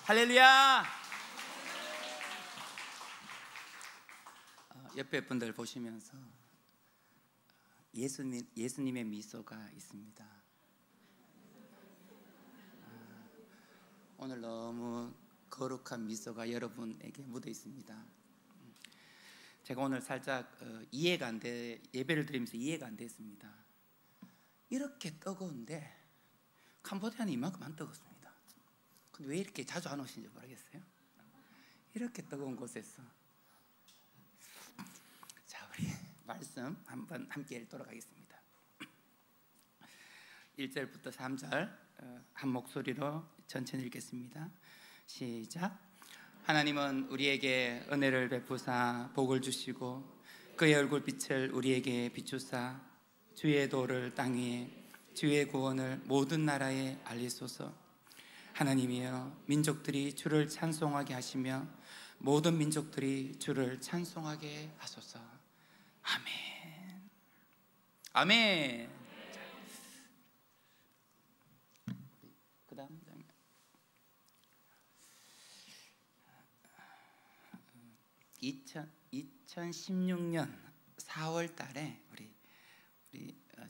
할렐루야. 옆에 분들 보시면서 예수님의 미소가 있습니다. 오늘 너무 거룩한 미소가 여러분에게 묻어 있습니다. 제가 오늘 살짝 이해가 안 돼, 예배를 드리면서 이해가 안 됐습니다. 이렇게 뜨거운데 캄보디아는 이만큼 안 뜨겁습니다. 근데 왜 이렇게 자주 안 오시는지 모르겠어요. 이렇게 뜨거운 곳에서. 자, 우리 말씀 한번 함께 읽도록 하겠습니다. 1절부터 3절 한 목소리로 천천히 읽겠습니다. 시작. 하나님은 우리에게 은혜를 베푸사 복을 주시고 그의 얼굴빛을 우리에게 비추사 주의 도를 땅 위에 주의 구원을 모든 나라에 알리소서. 하나님이여, 민족들이 주를 찬송하게 하시며 모든 민족들이 주를 찬송하게 하소서. 아멘. 아멘. 그 다음 2016년 4월 달에 우리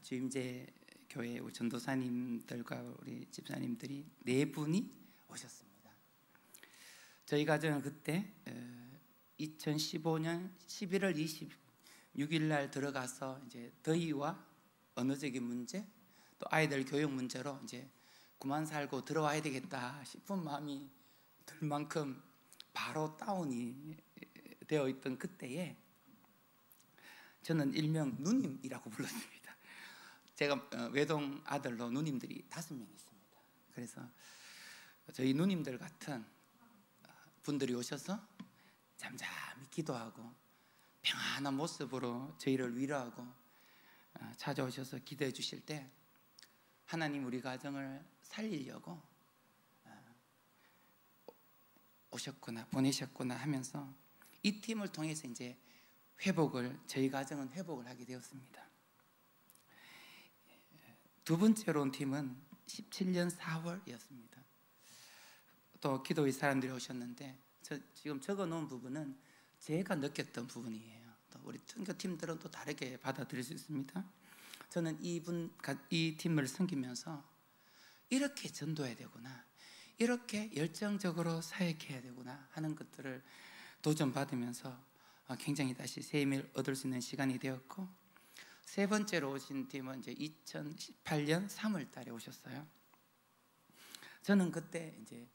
주임제 교회 전도사님들과 우리 집사님들이 4분이 오셨습니다. 저희 가정은 그때 2015년 11월 26일 날 들어가서 이제 더위와 언어적인 문제, 또 아이들 교육 문제로 이제 그만 살고 들어와야 되겠다 싶은 마음이 들 만큼 바로 다운이 되어 있던 그때에 저는 일명 누님이라고 불렀습니다. 제가 외동 아들로 누님들이 5명 있습니다. 그래서 저희 누님들 같은 분들이 오셔서 잠잠히 기도하고 평안한 모습으로 저희를 위로하고 찾아오셔서 기도해 주실 때 하나님 우리 가정을 살리려고 오셨구나, 보내셨구나 하면서 이 팀을 통해서 이제 저희 가정은 회복을 하게 되었습니다. 두 번째로 온 팀은 17년 4월이었습니다. 또 기도의 사람들이 오셨는데 지금 적어놓은 부분은 제가 느꼈던 부분이에요. 또 우리 선교팀들은 또 다르게 받아들일 수 있습니다. 저는 이 팀을 섬기면서 이렇게 전도해야 되구나, 이렇게 열정적으로 사역해야 되구나 하는 것들을 도전받으면서 굉장히 다시 새 힘을 얻을 수 있는 시간이 되었고, 세 번째로 오신 팀은 이제 2018년 3월 달에 오셨어요. 저는 그때 이제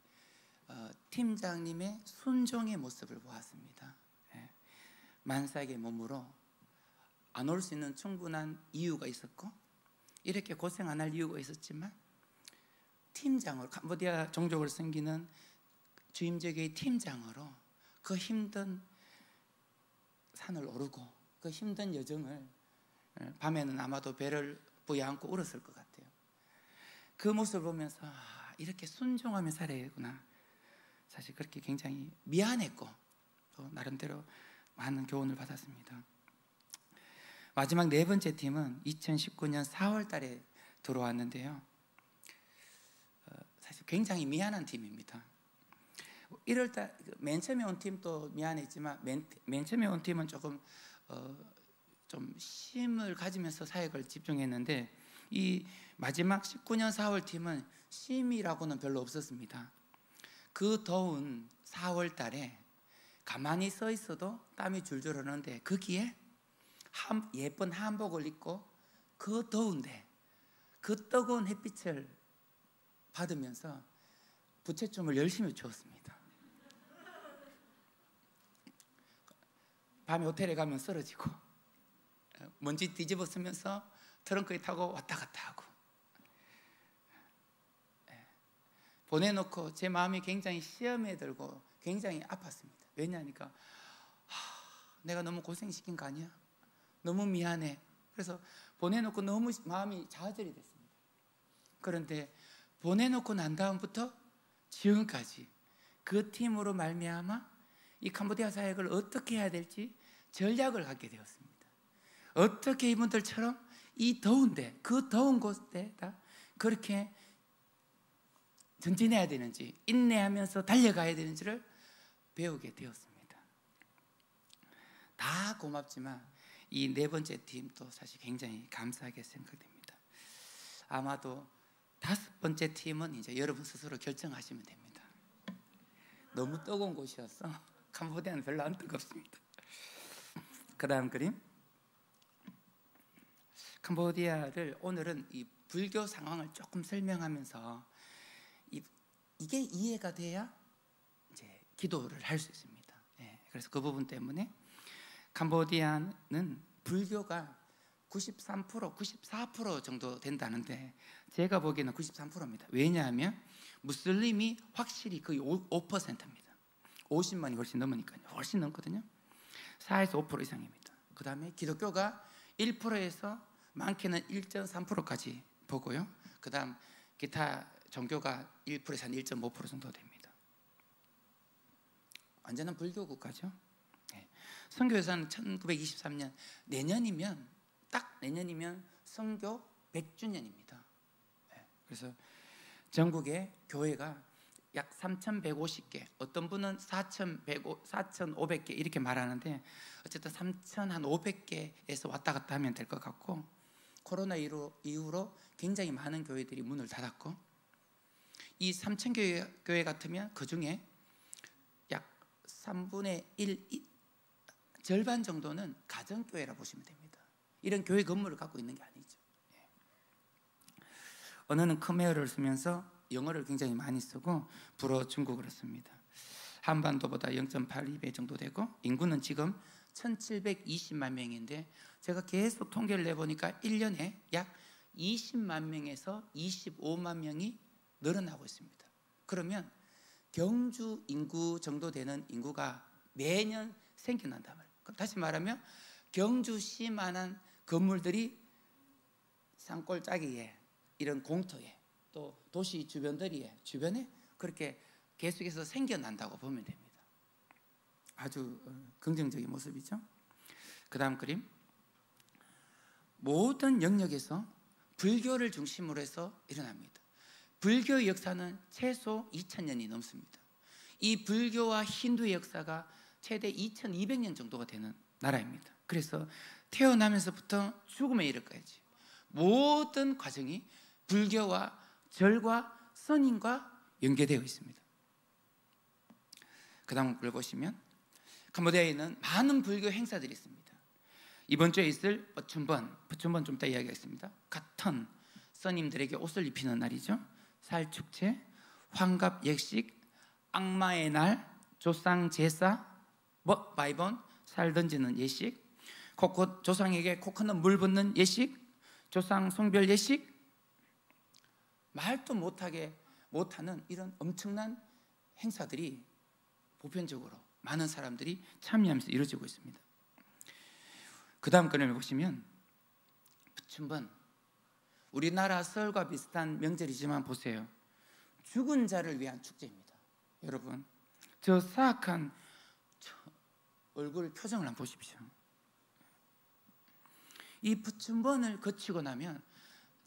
팀장님의 순종의 모습을 보았습니다. 만삭의 몸으로 안 올 수 있는 충분한 이유가 있었고, 이렇게 고생 안 할 이유가 있었지만 팀장으로, 캄보디아 종족을 섬기는 주임제교의 팀장으로 그 힘든 산을 오르고 그 힘든 여정을, 밤에는 아마도 배를 부여안고 울었을 것 같아요. 그 모습을 보면서 이렇게 순종하며 살아야 되구나. 사실 그렇게 굉장히 미안했고 또 나름대로 많은 교훈을 받았습니다. 마지막 4번째 팀은 2019년 4월 달에 들어왔는데요. 사실 굉장히 미안한 팀입니다. 1월 달 맨 처음에 온 팀도 미안했지만 맨 처음에 온 팀은 조금 좀 쉼을 가지면서 사역을 집중했는데, 이 마지막 19년 4월 팀은 쉼이라고는 별로 없었습니다. 그 더운 4월 달에 가만히 서 있어도 땀이 줄줄 흐르는데 거기에 예쁜 한복을 입고 그 더운데 그 뜨거운 햇빛을 받으면서 부채춤을 열심히 추었습니다. 밤에 호텔에 가면 쓰러지고 먼지 뒤집어 쓰면서 트렁크에 타고 왔다 갔다 하고, 보내놓고 제 마음이 굉장히 시험에 들고 굉장히 아팠습니다. 왜냐하니까 내가 너무 고생시킨 거 아니야? 너무 미안해. 그래서 보내놓고 너무 마음이 좌절이 됐습니다. 그런데 보내놓고 난 다음부터 지금까지 그 팀으로 말미암아 이 캄보디아 사역을 어떻게 해야 될지 전략을 갖게 되었습니다. 어떻게 이분들처럼 이 더운데, 그 더운 곳에다 그렇게 전진해야 되는지, 인내하면서 달려가야 되는지를 배우게 되었습니다. 다 고맙지만 이 네 번째 팀도 사실 굉장히 감사하게 생각됩니다. 아마도 다섯 번째 팀은 이제 여러분 스스로 결정하시면 됩니다. 너무 뜨거운 곳이어서 캄보디아는 별로 안 뜨겁습니다. 그 다음 그림. 캄보디아를 오늘은 이 불교 상황을 조금 설명하면서 이게 이해가 돼야 이제 기도를 할 수 있습니다. 예, 그래서 그 부분 때문에 캄보디아는 불교가 93%, 94% 정도 된다는데 제가 보기에는 93%입니다. 왜냐하면 무슬림이 확실히 거의 5%입니다. 50만이 훨씬 넘으니까요. 훨씬 넘거든요. 4에서 5% 이상입니다. 그 다음에 기독교가 1%에서 많게는 1.3%까지 보고요. 그 다음 기타 종교가 1%에서 한 1.5% 정도 됩니다. 완전한 불교 국가죠. 네. 선교회사는 1923년 딱 내년이면 선교 100주년입니다. 네. 그래서 전국에 교회가 약 3,150개, 어떤 분은 4,500개 이렇게 말하는데 어쨌든 3,500개에서 왔다 갔다 하면 될 것 같고, 코로나 이후로 굉장히 많은 교회들이 문을 닫았고, 이 3,000교회 같으면 그 중에 약 3분의 1, 절반 정도는 가정교회라 보시면 됩니다. 이런 교회 건물을 갖고 있는 게 아니죠. 언어는 khmer을 쓰면서 영어를 굉장히 많이 쓰고 불어 중국어를 씁니다. 한반도보다 0.82배 정도 되고 인구는 지금 1,720만 명인데 제가 계속 통계를 내보니까 1년에 약 20만 명에서 25만 명이 늘어나고 있습니다. 그러면 경주 인구 정도 되는 인구가 매년 생겨난단 말이에요. 다시 말하면 경주시만한 건물들이 산골짜기에 이런 공터에 또 도시 주변에 그렇게 계속해서 생겨난다고 보면 됩니다. 아주 긍정적인 모습이죠. 그 다음 그림. 모든 영역에서 불교를 중심으로 해서 일어납니다. 불교의 역사는 최소 2000년이 넘습니다. 이 불교와 힌두의 역사가 최대 2200년 정도가 되는 나라입니다. 그래서 태어나면서부터 죽음에 이르기까지 모든 과정이 불교와 절과 선인과 연계되어 있습니다. 그 다음 글 보시면 캄보디아에는 많은 불교 행사들이 있습니다. 이번 주에 있을 부춘번 좀 이따 이야기하겠습니다. 같은 스님들에게 옷을 입히는 날이죠. 살축제, 환갑 예식, 악마의 날, 조상 제사, 바이번, 살 던지는 예식, 조상에게 코코넛 물 붓는 예식, 조상 성별 예식, 말도 못하는 이런 엄청난 행사들이 보편적으로 많은 사람들이 참여하면서 이루어지고 있습니다. 그 다음 건을 보시면 부춘번, 우리나라 설과 비슷한 명절이지만 보세요. 죽은 자를 위한 축제입니다. 여러분, 저 사악한 얼굴 표정을 한번 보십시오. 이 부춘번을 거치고 나면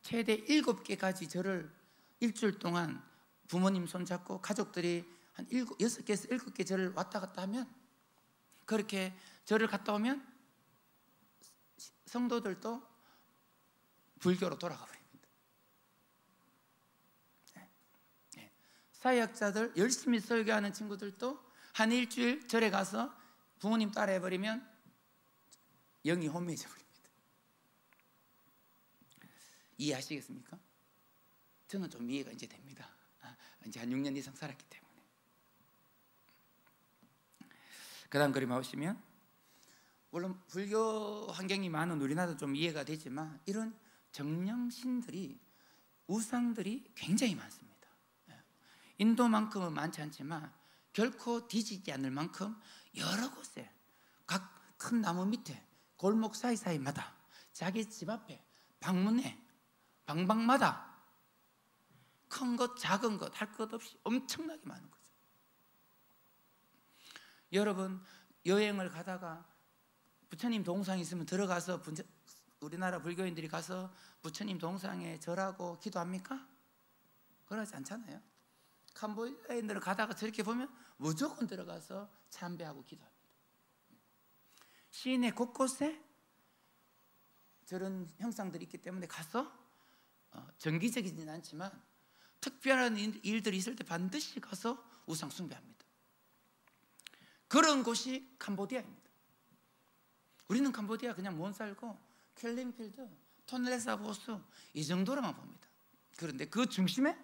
최대 7개까지 절을 일주일 동안 부모님 손잡고 가족들이 한 6개에서 7개 절을 왔다 갔다 하면, 그렇게 절을 갔다 오면 성도들도 불교로 돌아가 버립니다. 사역자들 열심히 설교하는 친구들도 한 일주일 절에 가서 부모님 따라 해버리면 영이 혼미해져 버립니다. 이해하시겠습니까? 저는 좀 이해가 이제 됩니다. 이제 한 6년 이상 살았기 때문에. 그 다음 그림 보시면, 물론 불교 환경이 많은 우리나라도 좀 이해가 되지만 이런 정령신들이, 우상들이 굉장히 많습니다. 인도만큼은 많지 않지만 결코 뒤지지 않을 만큼 여러 곳에, 각 큰 나무 밑에, 골목 사이사이마다, 자기 집 앞에, 방문에, 방방마다 큰 것 작은 것 할 것 없이 엄청나게 많은 거죠. 여러분, 여행을 가다가 부처님 동상이 있으면 들어가서 우리나라 불교인들이 가서 부처님 동상에 절하고 기도합니까? 그러지 않잖아요. 캄보디아인들을 가다가 저렇게 보면 무조건 들어가서 참배하고 기도합니다. 시내 곳곳에 저런 형상들이 있기 때문에 가서 정기적이지는 않지만 특별한 일들이 있을 때 반드시 가서 우상 숭배합니다. 그런 곳이 캄보디아입니다. 우리는 캄보디아 그냥 못 살고 켈링필드, 톤레사보스 이 정도로만 봅니다. 그런데 그 중심에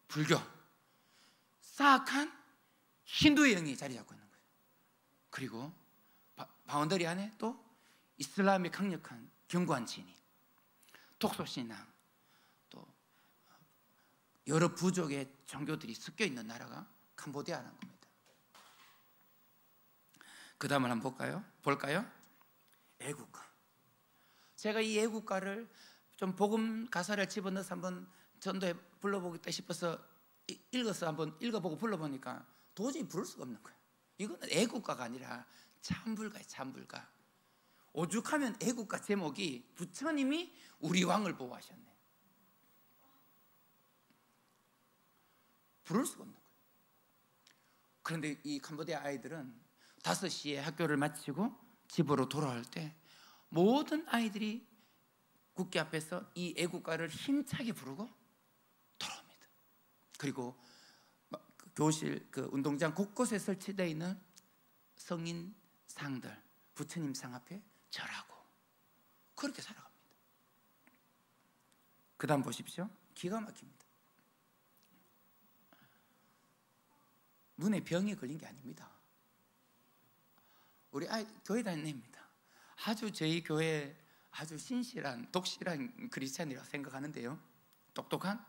불교, 사악한 힌두의 영이 자리 잡고 있는 거예요. 그리고 바운더리 안에 또 이슬람의 강력한 견고한 진이, 톡소신앙, 또 여러 부족의 종교들이 섞여 있는 나라가 캄보디아라는 겁니다. 그 다음을 한번 볼까요? 애국가. 제가 이 애국가를 좀 복음 가사를 집어넣어서 한번 전도에 불러보겠다 싶어서 읽어서 한번 읽어보고 불러보니까 도저히 부를 수가 없는 거예요. 이거는 애국가가 아니라 찬불가예요. 찬불가. 오죽하면 애국가 제목이 부처님이 우리 왕을 보호하셨네. 부를 수가 없는 거예요. 그런데 이 캄보디아 아이들은 5시에 학교를 마치고 집으로 돌아올 때 모든 아이들이 국기 앞에서 이 애국가를 힘차게 부르고 돌아옵니다. 그리고 교실, 운동장 곳곳에 설치되어 있는 성인 상들, 부처님 상 앞에 절하고 그렇게 살아갑니다. 그 다음 보십시오. 기가 막힙니다. 눈에 병이 걸린 게 아닙니다. 우리 아이 교회 다니는 애입니다. 아주 저희 교회 아주 신실한 독실한 크리스찬이라고 생각하는데요, 똑똑한.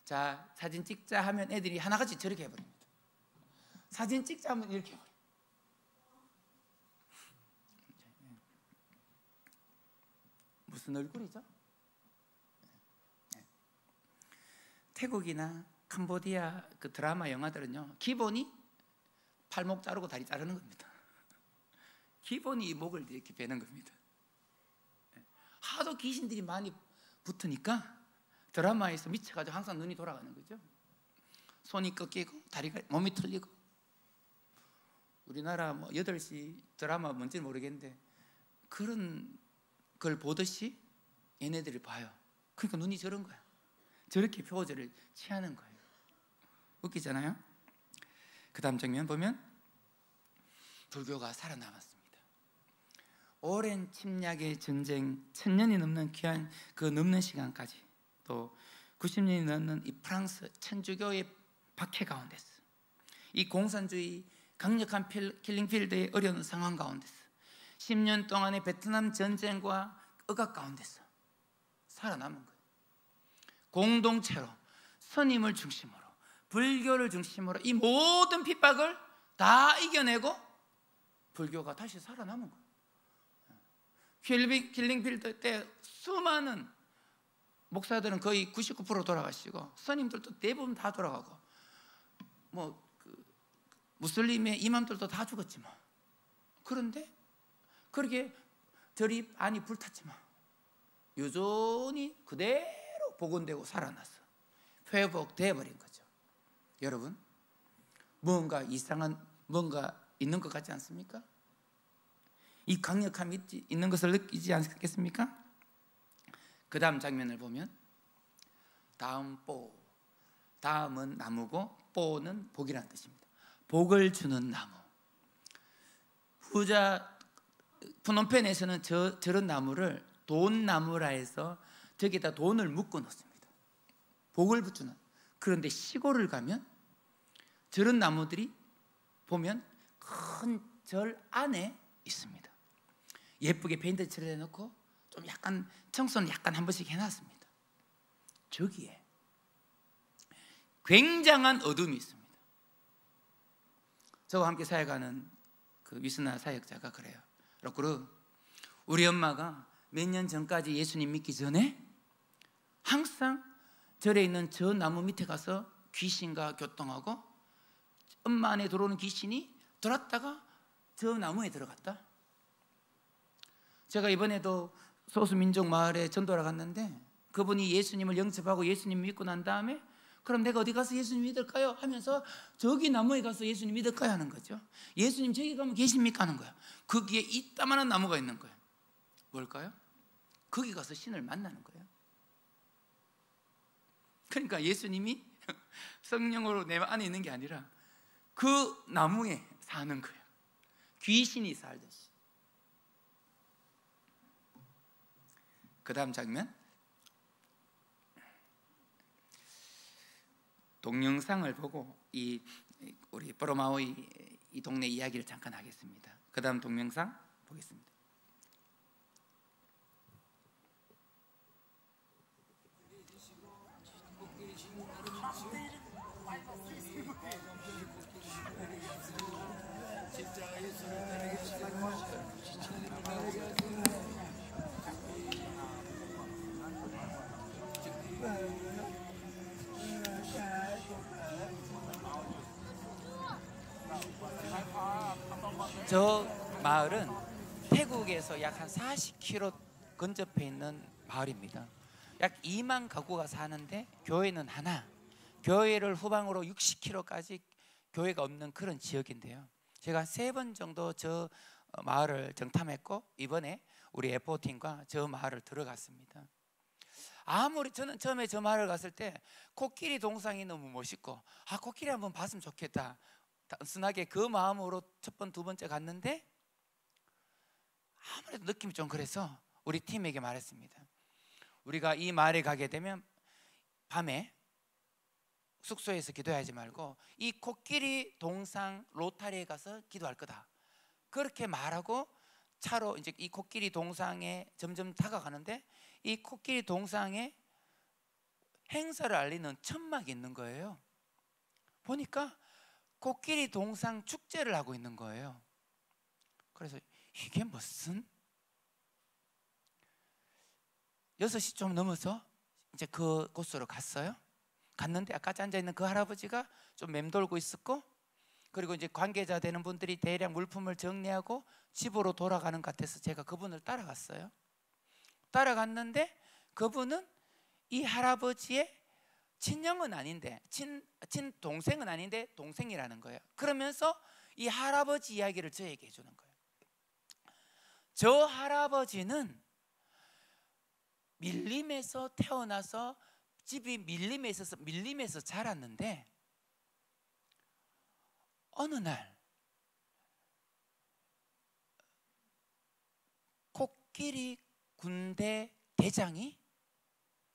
자, 사진 찍자 하면 애들이 하나같이 저렇게 해버립니다. 사진 찍자 하면 이렇게 해버려요. 무슨 얼굴이죠? 태국이나 캄보디아 그 드라마 영화들은요, 기본이 팔목 자르고 다리 자르는 겁니다. 기본이 이 목을 이렇게 베는 겁니다. 하도 귀신들이 많이 붙으니까 드라마에서 미쳐가지고 항상 눈이 돌아가는 거죠. 손이 꺾이고 다리가, 몸이 틀리고. 우리나라 8시 드라마 뭔지는 모르겠는데 그런 걸 보듯이 얘네들을 봐요. 그러니까 눈이 저런 거야. 저렇게 표절을 취하는 거예요. 웃기잖아요. 그 다음 장면 보면 불교가 살아남았습니다. 오랜 침략의 전쟁, 1000년이 넘는 귀한 그 넘는 시간까지, 또 90년이 넘는 이 프랑스 천주교의 박해 가운데서, 이 공산주의 강력한 킬링필드의 어려운 상황 가운데서, 10년 동안의 베트남 전쟁과 억압 가운데서 살아남은 거예요. 공동체로, 스님을 중심으로, 불교를 중심으로 이 모든 핍박을 다 이겨내고 불교가 다시 살아남은 거예요. 킬링필드 때 수많은 목사들은 거의 99% 돌아가시고, 스님들도 대부분 다 돌아가고, 무슬림의 이맘들도 다 죽었지만, 그런데 그렇게 절이 많이 불탔지만 여전히 그대로 복원되고 살아났어. 회복되어버린 거죠. 여러분, 뭔가 이상한 뭔가 있는 것 같지 않습니까? 이 강력함이 있는 것을 느끼지 않겠습니까? 그 다음 장면을 보면 다음 뽀, 다음은 나무고 뽀는 복이라는 뜻입니다. 복을 주는 나무. 푸놈펜에서는 저런 나무를 돈나무라 해서 저기다 돈을 묶어 놓습니다. 복을 붙이는. 그런데 시골을 가면 저런 나무들이 보면 큰 절 안에 있습니다. 예쁘게 페인트 칠해놓고 좀 약간 청소는 약간 한 번씩 해놨습니다. 저기에 굉장한 어둠이 있습니다. 저와 함께 사역하는 그 위스나 사역자가 그래요. 로꾸르, 우리 엄마가 몇 년 전까지 예수님 믿기 전에 항상 절에 있는 저 나무 밑에 가서 귀신과 교통하고, 엄마 안에 들어오는 귀신이 들어왔다가 저 나무에 들어갔다. 제가 이번에도 소수민족 마을에 전도를 갔는데 그분이 예수님을 영접하고 예수님 믿고 난 다음에 그럼 내가 어디 가서 예수님 믿을까요? 하면서 저기 나무에 가서 예수님 믿을까요? 하는 거죠. 예수님 저기 가면 계십니까? 하는 거야. 거기에 이따만한 나무가 있는 거예요. 뭘까요? 거기 가서 신을 만나는 거예요. 그러니까 예수님이 성령으로 내 안에 있는 게 아니라 그 나무에 사는 거예요. 귀신이 살듯이. 그 다음 장면, 동영상을 보고 우리 보로마오의 이 동네 이야기를 잠깐 하겠습니다. 그 다음 동영상 보겠습니다. 저 마을은 태국에서 약 한 40km 근접해 있는 마을입니다. 약 2만 가구가 사는데 교회는 하나, 교회를 후방으로 60km까지 교회가 없는 그런 지역인데요. 제가 3번 정도 저 마을을 정탐했고 이번에 우리 F4팀과 저 마을을 들어갔습니다. 아무리 저는 처음에 저 마을을 갔을 때 코끼리 동상이 너무 멋있고 코끼리 한번 봤으면 좋겠다, 단순하게 그 마음으로 첫 번, 두 번째 갔는데 아무래도 느낌이 좀 그래서 우리 팀에게 말했습니다. 우리가 이 마을에 가게 되면 밤에 숙소에서 기도하지 말고 이 코끼리 동상 로타리에 가서 기도할 거다, 그렇게 말하고 차로 이제 이 코끼리 동상에 점점 다가가는데 이 코끼리 동상에 행사를 알리는 천막이 있는 거예요. 보니까 코끼리 동상 축제를 하고 있는 거예요. 그래서 이게 무슨 6시 좀 넘어서 이제 그 곳으로 갔어요. 갔는데 아까 앉아있는 그 할아버지가 좀 맴돌고 있었고, 그리고 이제 관계자 되는 분들이 대략 물품을 정리하고 집으로 돌아가는 것 같아서 제가 그분을 따라갔어요. 따라갔는데 그분은 이 할아버지의 친형은 아닌데 친동생은 아닌데 동생이라는 거예요. 그러면서 이 할아버지 이야기를 저에게 해주는 거예요. 저 할아버지는 밀림에서 태어나서 집이 밀림에 있어서 밀림에서 자랐는데 어느 날 코끼리 군대 대장이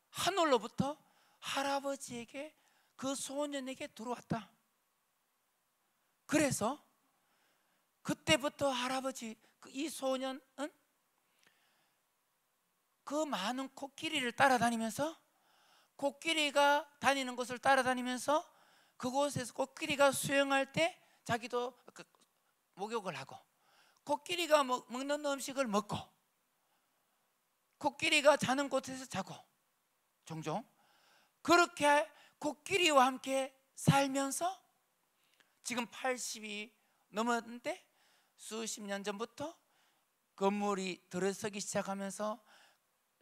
하늘로부터 할아버지에게 그 소년에게 들어왔다. 그래서 그때부터 할아버지 이 소년은 그 많은 코끼리를 따라다니면서 코끼리가 다니는 곳을 따라다니면서 그곳에서 코끼리가 수영할 때 자기도 목욕을 하고 코끼리가 먹는 음식을 먹고 코끼리가 자는 곳에서 자고 종종 그렇게 코끼리와 함께 살면서 지금 80이 넘었는데 수십 년 전부터 건물이 들어서기 시작하면서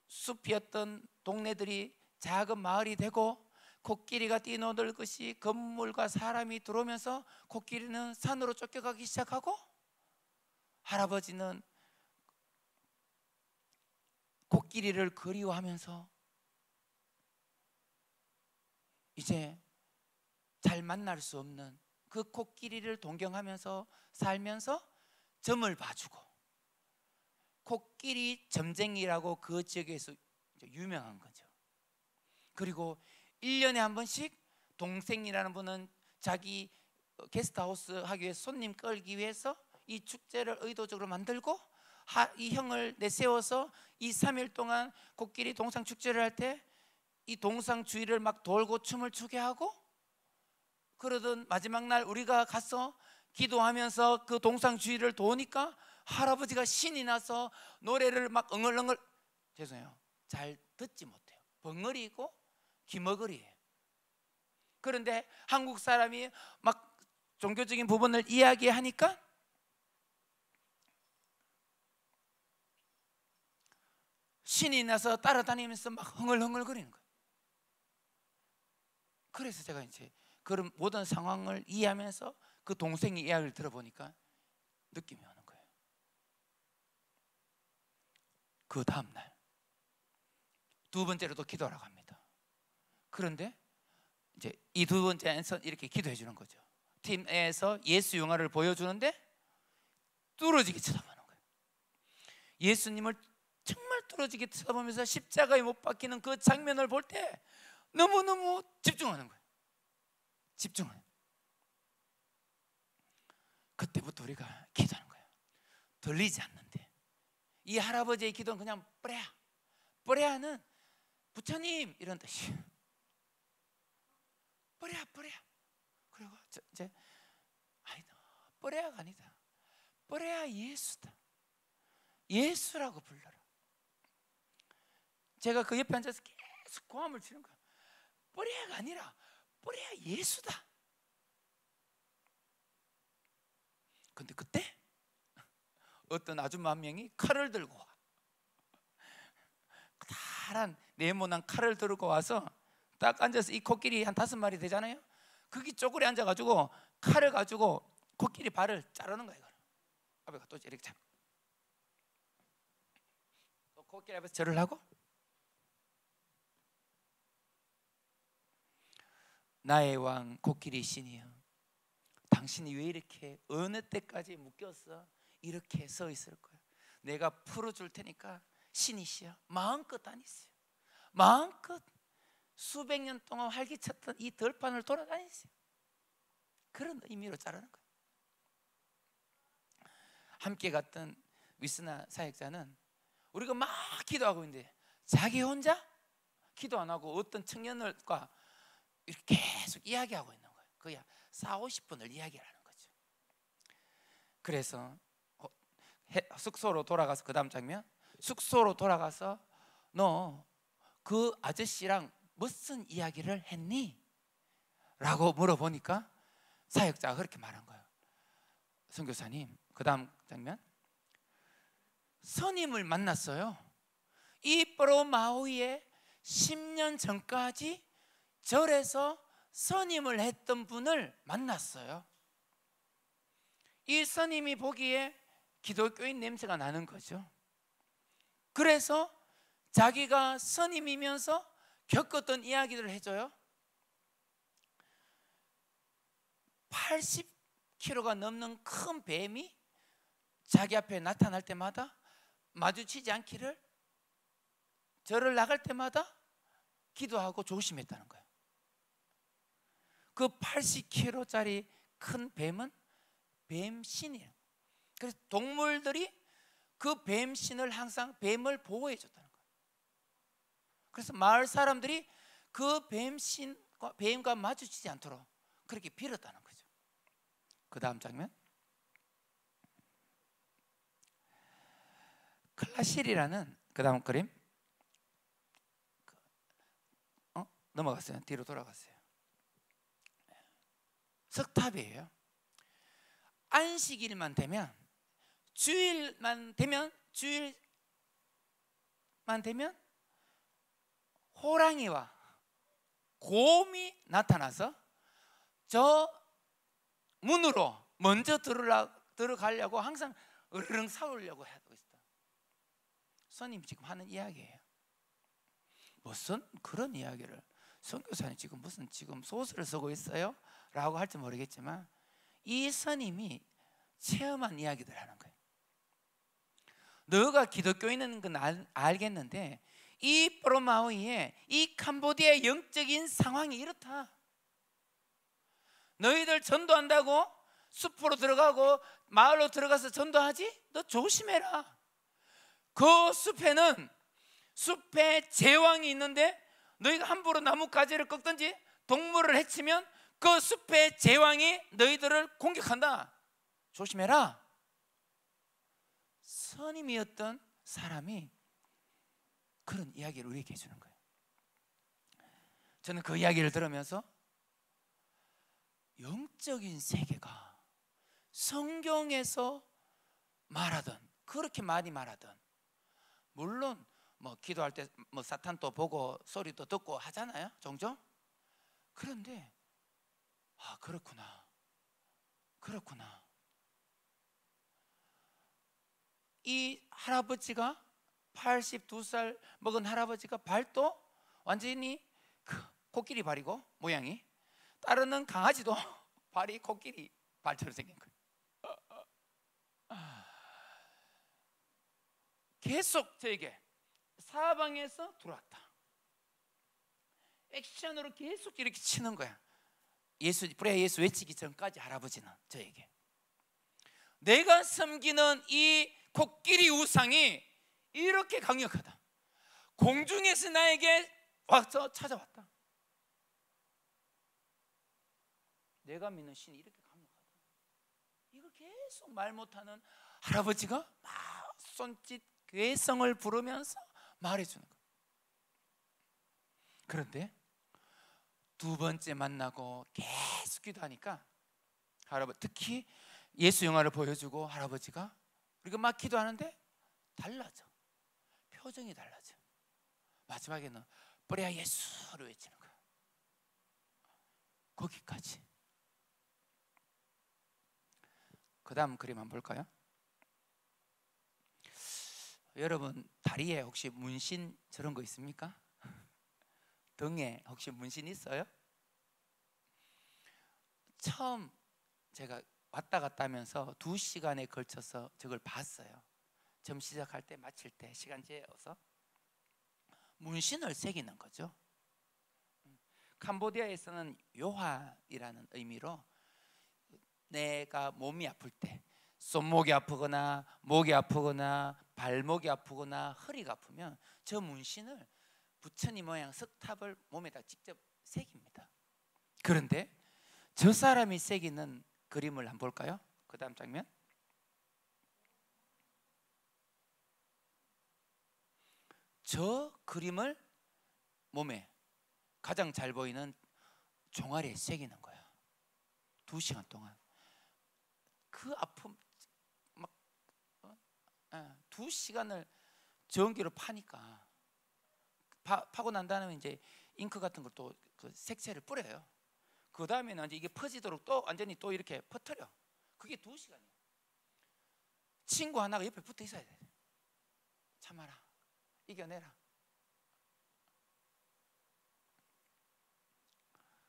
숲이었던 동네들이 작은 마을이 되고 코끼리가 뛰노들 것이 건물과 사람이 들어오면서 코끼리는 산으로 쫓겨가기 시작하고 할아버지는 코끼리를 그리워하면서 이제 잘 만날 수 없는 그 코끼리를 동경하면서 살면서 점을 봐주고 코끼리 점쟁이라고 그 지역에서 유명한 거죠. 그리고 1년에 한 번씩 동생이라는 분은 자기 게스트하우스 하기 위해서 손님 끌기 위해서 이 축제를 의도적으로 만들고 이 형을 내세워서 2, 3일 동안 코끼리 동상 축제를 할 때 이 동상 주위를 막 돌고 춤을 추게 하고, 그러던 마지막 날 우리가 가서 기도하면서 그 동상 주위를 도니까 할아버지가 신이 나서 노래를 막 엉얼엉얼, 죄송해요, 잘 듣지 못해요. 벙어리고 기머거리예요. 그런데 한국 사람이 막 종교적인 부분을 이야기하니까 신이 나서 따라다니면서 막 흥얼흥얼거리는 거예요. 그래서 제가 이제 그런 모든 상황을 이해하면서 그 동생의 이야기를 들어보니까 느낌이 오는 거예요. 그 다음날 두 번째로도 기도하러 갑니다. 그런데 이제 이 두 번째에서 이렇게 기도해 주는 거죠. 팀에서 예수 영화를 보여주는데 뚫어지게 쳐다보는 거예요. 예수님을 정말 뚫어지게 쳐다보면서 십자가에 못 박히는 그 장면을 볼 때 너무너무 집중하는 거예요. 집중하는. 그때부터 우리가 기도하는 거예요. 들리지 않는데 이 할아버지의 기도는 그냥 뿌레아는 부처님 이런 뜻이에요. 뿌레아. 그리고 이제 뿌레아가 아니다. 뿌레아 예수다. 예수라고 불러라. 제가 그 옆에 앉아서 계속 고함을 치는 거야. 뿌레아가 아니라 뿌레아 예수다. 근데 그때 어떤 아줌마 한 명이 칼을 들고 와. 다란 네모난 칼을 들고 와서 딱 앉아서 이 코끼리 한 5마리 되잖아요. 거기 쪼그리 앉아가지고 칼을 가지고 코끼리 발을 자르는 거예요. 앞에 또 이렇게 잡. 또 코끼리 앞에서 절을 하고, 나의 왕 코끼리 신이여, 당신이 왜 이렇게 어느 때까지 묶여서 이렇게 서 있을 거야? 내가 풀어줄 테니까 신이시여 마음껏 다니세요. 마음껏 수백 년 동안 활기찼던 이 들판을 돌아다니세요. 그런 의미로 자르는 거예요. 함께 갔던 위스나 사역자는 우리가 막 기도하고 있는데 자기 혼자 기도 안 하고 어떤 청년들과 이렇게 계속 이야기하고 있는 거예요. 거의 40-50분을 이야기를 하는 거죠. 그래서 숙소로 돌아가서, 그 다음 장면, 숙소로 돌아가서 너 그 아저씨랑 무슨 이야기를 했니? 라고 물어보니까 사역자가 그렇게 말한 거예요. 선교사님, 그 다음 장면, 스님을 만났어요. 이 프로마우이에 10년 전까지 절에서 스님을 했던 분을 만났어요. 이 스님이 보기에 기독교인 냄새가 나는 거죠. 그래서 자기가 스님이면서 겪었던 이야기들을 해줘요. 80kg가 넘는 큰 뱀이 자기 앞에 나타날 때마다 마주치지 않기를, 절을 나갈 때마다 기도하고 조심했다는 거예요. 그 80kg짜리 큰 뱀은 뱀신이에요. 그래서 동물들이 그 뱀신을 항상 뱀을 보호해 줬다는 거예요. 그래서 마을 사람들이 그 뱀과 마주치지 않도록 그렇게 빌었다는 거죠. 그 다음 장면, 클라실이라는 그 다음 그림, 넘어갔어요. 뒤로 돌아갔어요. 석탑이에요. 안식일만 되면, 주일만 되면 호랑이와 곰이 나타나서 저 문으로 먼저 들어가려고 항상 으르렁 싸우려고 하고 있다. 스님 지금 하는 이야기예요. 무슨 그런 이야기를 선교사님 지금 무슨 지금 소설을 쓰고 있어요? 라고 할지 모르겠지만 이 스님이 체험한 이야기들 하는 거예요. 너가 기독교인인 건 알겠는데 이 프로마우이에 이 캄보디아의 영적인 상황이 이렇다. 너희들 전도한다고 숲으로 들어가고 마을로 들어가서 전도하지? 너 조심해라. 그 숲에는 숲에 제왕이 있는데 너희가 함부로 나뭇가지를 꺾든지 동물을 해치면 그 숲의 제왕이 너희들을 공격한다. 조심해라. 스님이었던 사람이 그런 이야기를 우리에게 해주는 거예요. 저는 그 이야기를 들으면서 영적인 세계가 성경에서 말하던, 그렇게 많이 말하던, 물론 뭐 기도할 때 뭐 사탄도 보고 소리도 듣고 하잖아요, 종종. 그런데 그렇구나. 이 할아버지가 82살 먹은 할아버지가 발도 완전히 코끼리 발이고 모양이, 따르는 강아지도 발이 코끼리 발처럼 생긴 거예요. 계속 저에게 사방에서 들어왔다. 액션으로 계속 이렇게 치는 거야. 브레아 예수 외치기 전까지 할아버지는 저에게, 내가 섬기는 이 코끼리 우상이 이렇게 강력하다. 공중에서 나에게 와서 찾아왔다. 내가 믿는 신이 이렇게 강력하다. 이걸 계속 말 못하는 할아버지가 막 손짓 괴성을 부르면서 말해주는 거예요. 그런데 두 번째 만나고 계속 기도하니까 할아버지, 특히 예수 영화를 보여주고 할아버지가 우리가 막 기도하는데 달라져. 표정이 달라져. 마지막에는 브레아 예수를 외치는 거야. 거기까지. 그 다음 그림 한번 볼까요? 여러분 다리에 혹시 문신 저런 거 있습니까? 등에 혹시 문신 있어요? 처음 제가 왔다 갔다 하면서 2시간에 걸쳐서 저걸 봤어요. 처음 시작할 때 마칠 때 시간 재어서 문신을 새기는 거죠. 캄보디아에서는 요하이라는 의미로 내가 몸이 아플 때, 손목이 아프거나 목이 아프거나 발목이 아프거나 허리가 아프면 저 문신을 부처님 모양 석탑을 몸에다 직접 새깁니다. 그런데 저 사람이 새기는 그림을 한번 볼까요? 그 다음 장면. 저 그림을 몸에 가장 잘 보이는 종아리에 새기는 거야. 2시간 동안. 그 아픔 막 2시간을 전기로 파니까, 파고 난 다음에 이제 잉크 같은 걸 또 그 색채를 뿌려요. 그 다음에는 이제 이게 퍼지도록 또 완전히 또 이렇게 퍼뜨려. 그게 2시간이에요. 친구 하나가 옆에 붙어 있어야 돼. 참아라, 이겨내라.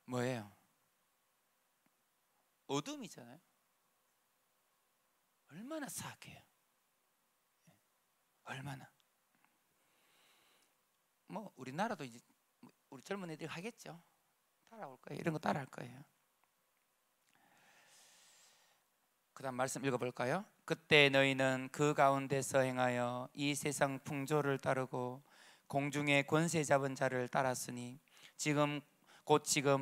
뭐예요? 어둠이잖아요. 얼마나 사악해요. 얼마나. 뭐 우리나라도 이제 우리 젊은 애들이 하겠죠. 따라올 거예요. 이런 거 따라할 거예요. 그 다음 말씀 읽어볼까요? 그때 너희는 그 가운데서 행하여 이 세상 풍조를 따르고 공중의 권세 잡은 자를 따랐으니 지금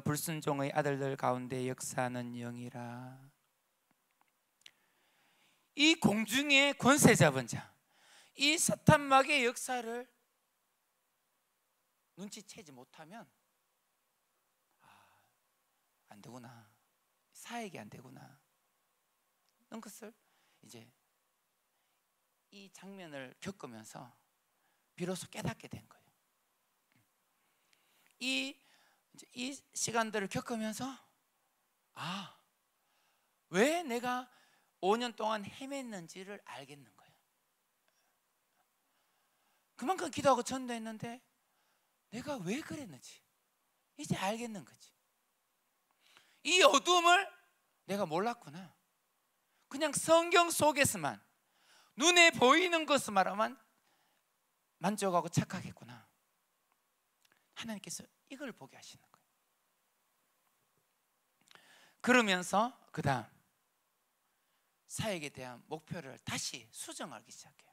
불순종의 아들들 가운데 역사하는 영이라. 이 공중의 권세 잡은 자, 이 사탄막의 역사를 눈치채지 못하면 안 되구나, 사역이 안 되구나. 이런 것을 이제 이 장면을 겪으면서 비로소 깨닫게 된 거예요. 이 시간들을 겪으면서 왜 내가 5년 동안 헤맸는지를 알겠는 거예요. 그만큼 기도하고 전도했는데 내가 왜 그랬는지 이제 알겠는 거지. 이 어둠을 내가 몰랐구나. 그냥 성경 속에서만 눈에 보이는 것만으로만 만족하고 착각했구나. 하나님께서 이걸 보게 하시는 거예요. 그러면서 그 다음 사역에 대한 목표를 다시 수정하기 시작해요.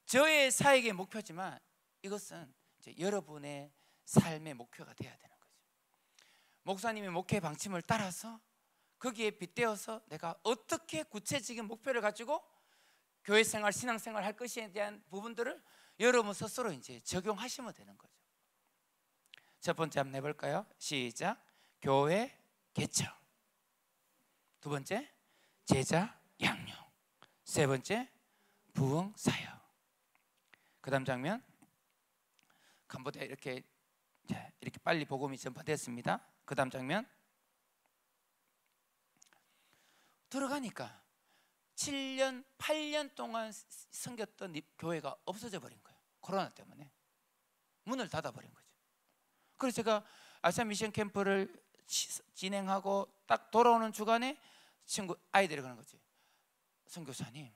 저의 사역의 목표지만 이것은 이제 여러분의 삶의 목표가 되어야 되는 거죠. 목사님의 목회 방침을 따라서 거기에 빗대어서 내가 어떻게 구체적인 목표를 가지고 교회 생활, 신앙생활 할 것에 대한 부분들을 여러분 스스로 이제 적용하시면 되는 거죠. 첫 번째 한번 해볼까요? 시작. 교회 개척. 두 번째 제자 양육. 세 번째 부흥 사역. 그 다음 장면. 캄보디아 이렇게 자, 이렇게 빨리 복음이 전파됐습니다. 그 다음 장면 들어가니까 7년 8년 동안 섬겼던 교회가 없어져 버린 거예요. 코로나 때문에 문을 닫아버린 거죠. 그래서 제가 아시아 미션 캠프를 진행하고 딱 돌아오는 주간에 친구 아이들이 그러는 거지. 선교사님,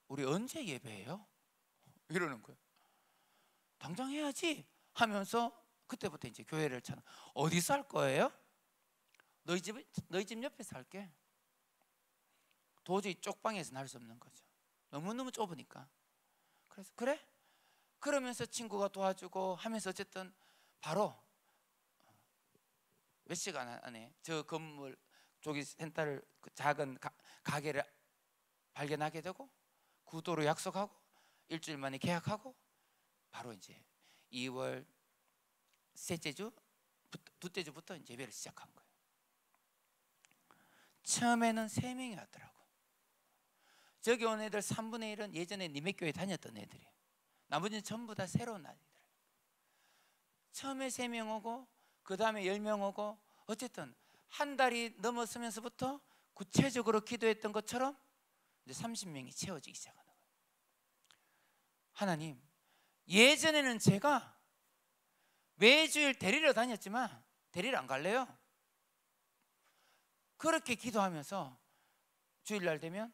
우리 언제 예배해요? 이러는 거예요. 당장 해야지 하면서 그때부터 이제 교회를 찾아. 어디서 할 거예요? 너희 집 옆에서 할게. 도저히 쪽방에서는 할 수 없는 거죠. 너무너무 좁으니까. 그래서 그래? 그러면서 친구가 도와주고 하면서 어쨌든 바로 몇 시간 안에 저 건물 조기 센터를 그 작은 가게를 발견하게 되고 구도로 약속하고 일주일 만에 계약하고 바로 이제 2월 셋째 주 둘째 주부터 이제 예배를 시작한 거예요. 처음에는 3명이 왔더라고. 저기 온 애들 3분의 1은 예전에 니맥교회 다녔던 애들이에요. 나머지는 전부 다 새로운 아이들. 처음에 3명 오고 그 다음에 10명 오고 어쨌든 한 달이 넘어서면서부터 구체적으로 기도했던 것처럼 이제 30명이 채워지기 시작하는 거예요. 하나님, 예전에는 제가 매주일 데리러 다녔지만 데리러 안 갈래요. 그렇게 기도하면서 주일날 되면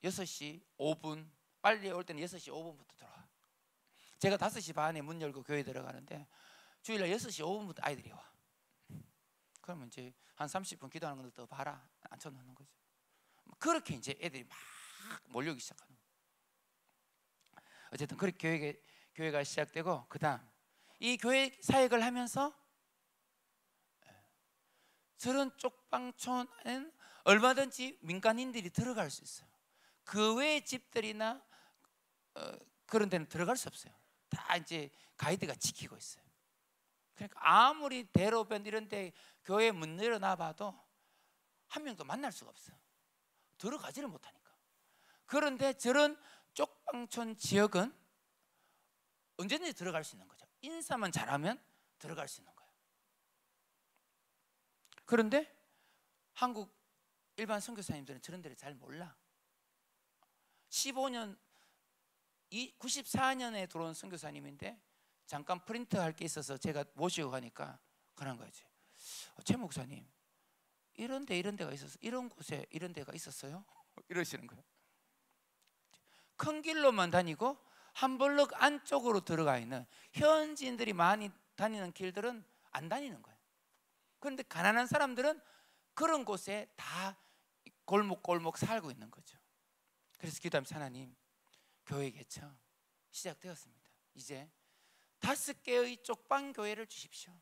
6시 5분, 빨리 올 때는 6시 5분부터 들어와. 제가 5시 반에 문 열고 교회 들어가는데 주일날 6시 5분부터 아이들이 와. 그러면 이제 한 30분 기도하는 것도 더 봐라 앉혀놓는 거죠. 그렇게 이제 애들이 막 몰려오기 시작하는 거예요. 어쨌든 그렇게 교회가 시작되고 그 다음 이 교회 사역을 하면서 저런 쪽방촌에는 얼마든지 민간인들이 들어갈 수 있어요. 그 외의 집들이나 그런 데는 들어갈 수 없어요. 다 이제 가이드가 지키고 있어요. 그러니까 아무리 대로변 이런 데 교회 문 열어놔 봐도 한 명도 만날 수가 없어요. 들어가지를 못하니까. 그런데 저런 쪽방촌 지역은 언제든지 들어갈 수 있는 거죠. 인사만 잘하면 들어갈 수 있는 거예요. 그런데 한국 일반 선교사님들은 저런 데를 잘 몰라. 15년 94년에 들어온 선교사님인데 잠깐 프린트 할 게 있어서 제가 모시고 가니까 그런 거지. 최 목사님, 이런 데가 있었어. 이런 곳에 이런 데가 있었어요? 이러시는 거예요. 큰 길로만 다니고 한 블록 안쪽으로 들어가 있는 현지인들이 많이 다니는 길들은 안 다니는 거예요. 그런데 가난한 사람들은 그런 곳에 다 골목골목 살고 있는 거죠. 그래서 기도하면서 하나님, 교회 개청 시작되었습니다. 이제 5개의 쪽방 교회를 주십시오.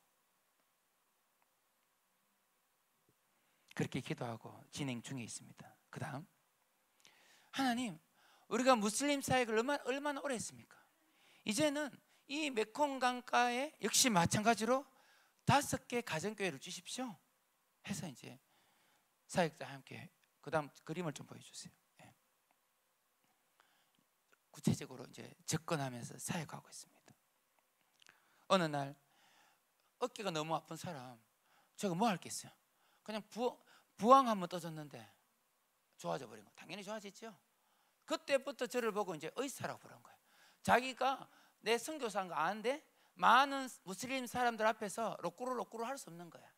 그렇게 기도하고 진행 중에 있습니다. 그 다음 하나님, 우리가 무슬림 사역을 얼마나 오래 했습니까? 이제는 이 메콩 강가에 역시 마찬가지로 5개 가정교회를 주십시오 해서 이제 사역자 함께 그 다음 그림을 좀 보여주세요. 네. 구체적으로 이제 접근하면서 사역하고 있습니다. 어느 날 어깨가 너무 아픈 사람, 제가 뭐 할겠어요? 그냥 부항 한번 떠줬는데 좋아져 버린 거. 당연히 좋아졌죠. 그때부터 저를 보고 이제 의사라고 부른 거예요. 자기가 내 선교사인 거 아는데 많은 무슬림 사람들 앞에서 로꾸루 할 수 없는 거야.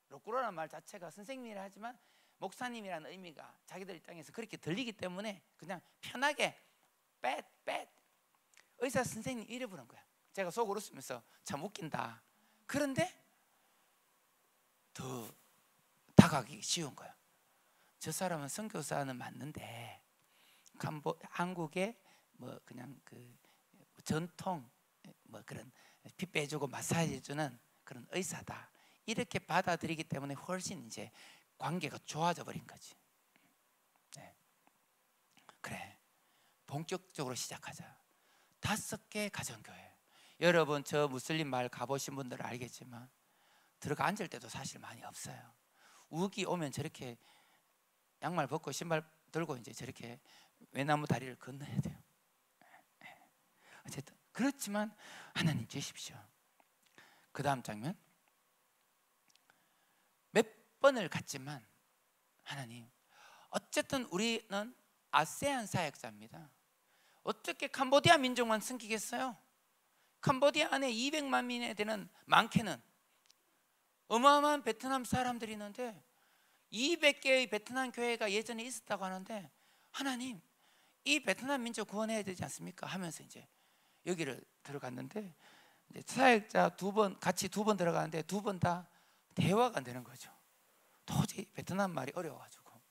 로꾸루라는 말 자체가 선생님이라 하지만 목사님이라는 의미가 자기들 입장에서 그렇게 들리기 때문에 그냥 편하게 뺏 의사 선생님 이래 부른 거야. 제가 속으로 웃으면서 참 웃긴다. 그런데 더 다가가기 쉬운 거야. 저 사람은 선교사는 맞는데 한국의 뭐 그냥 그 전통 뭐 그런 피 빼주고 마사지 해주는 그런 의사다. 이렇게 받아들이기 때문에 훨씬 이제 관계가 좋아져 버린 거지. 네. 그래, 본격적으로 시작하자. 5개 가정교회. 여러분 저 무슬림 마을 가보신 분들은 알겠지만 들어가 앉을 때도 사실 많이 없어요. 우기 오면 저렇게 양말 벗고 신발 들고 이제 저렇게 외나무 다리를 건너야 돼요. 어쨌든 그렇지만 하나님 주십시오. 그 다음 장면 번을 갔지만 하나님, 어쨌든 우리는 아세안 사역자입니다. 어떻게 캄보디아 민족만 섬기겠어요? 캄보디아 안에 200만 명에 되는 많게는 어마어마한 베트남 사람들이 있는데 200개의 베트남 교회가 예전에 있었다고 하는데, 하나님, 이 베트남 민족 구원해야 되지 않습니까? 하면서 이제 여기를 들어갔는데, 이제 사역자 같이 두 번 들어가는데 두 번 다 대화가 안 되는 거죠. 도저히 베트남 말이 어려워가지고.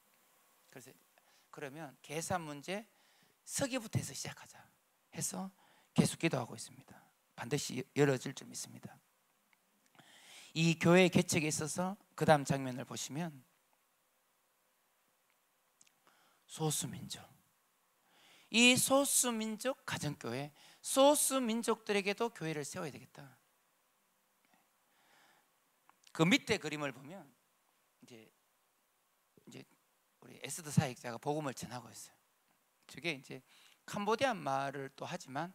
그래서 그러면 계산 문제 서기부터 해서 시작하자 해서 계속 기도하고 있습니다. 반드시 열어질 줄 믿습니다. 이 교회 개척에 있어서 그 다음 장면을 보시면, 소수민족, 이 소수민족 가정교회, 소수민족들에게도 교회를 세워야 되겠다. 그 밑에 그림을 보면 이제 우리 에스더 사역자가 복음을 전하고 있어요. 저게 이제 캄보디아 말을 또 하지만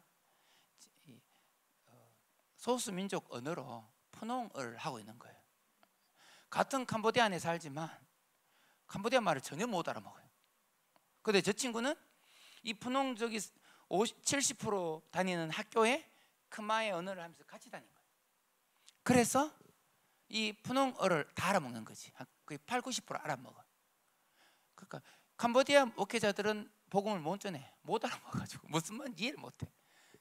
소수민족 언어로 푸농을 하고 있는 거예요. 같은 캄보디아 안에 살지만 캄보디아 말을 전혀 못 알아먹어요. 근데 저 친구는 이 푸농족이 70% 다니는 학교에 크마의 언어를 하면서 같이 다닌 거예요. 그래서 이 푸농어를 다 알아먹는 거지. 거의 80-90% 알아먹어. 그러니까 캄보디아 목회자들은 복음을 못 전해, 못 알아먹어가지고 무슨 말인지 이해를 못해.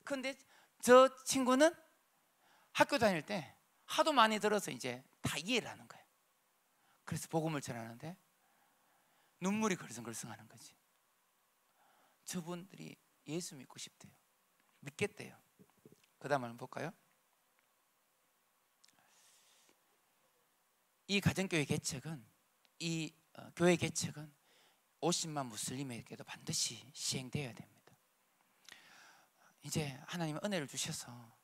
그런데 저 친구는 학교 다닐 때 하도 많이 들어서 이제 다 이해를 하는 거예요. 그래서 복음을 전하는데 눈물이 걸성걸성하는 거지. 저분들이 예수 믿고 싶대요. 믿겠대요. 그 다음 한번 볼까요? 이 가정교회 개척은, 이 교회 개척은 50만 무슬림에게도 반드시 시행되어야 됩니다. 이제 하나님의 은혜를 주셔서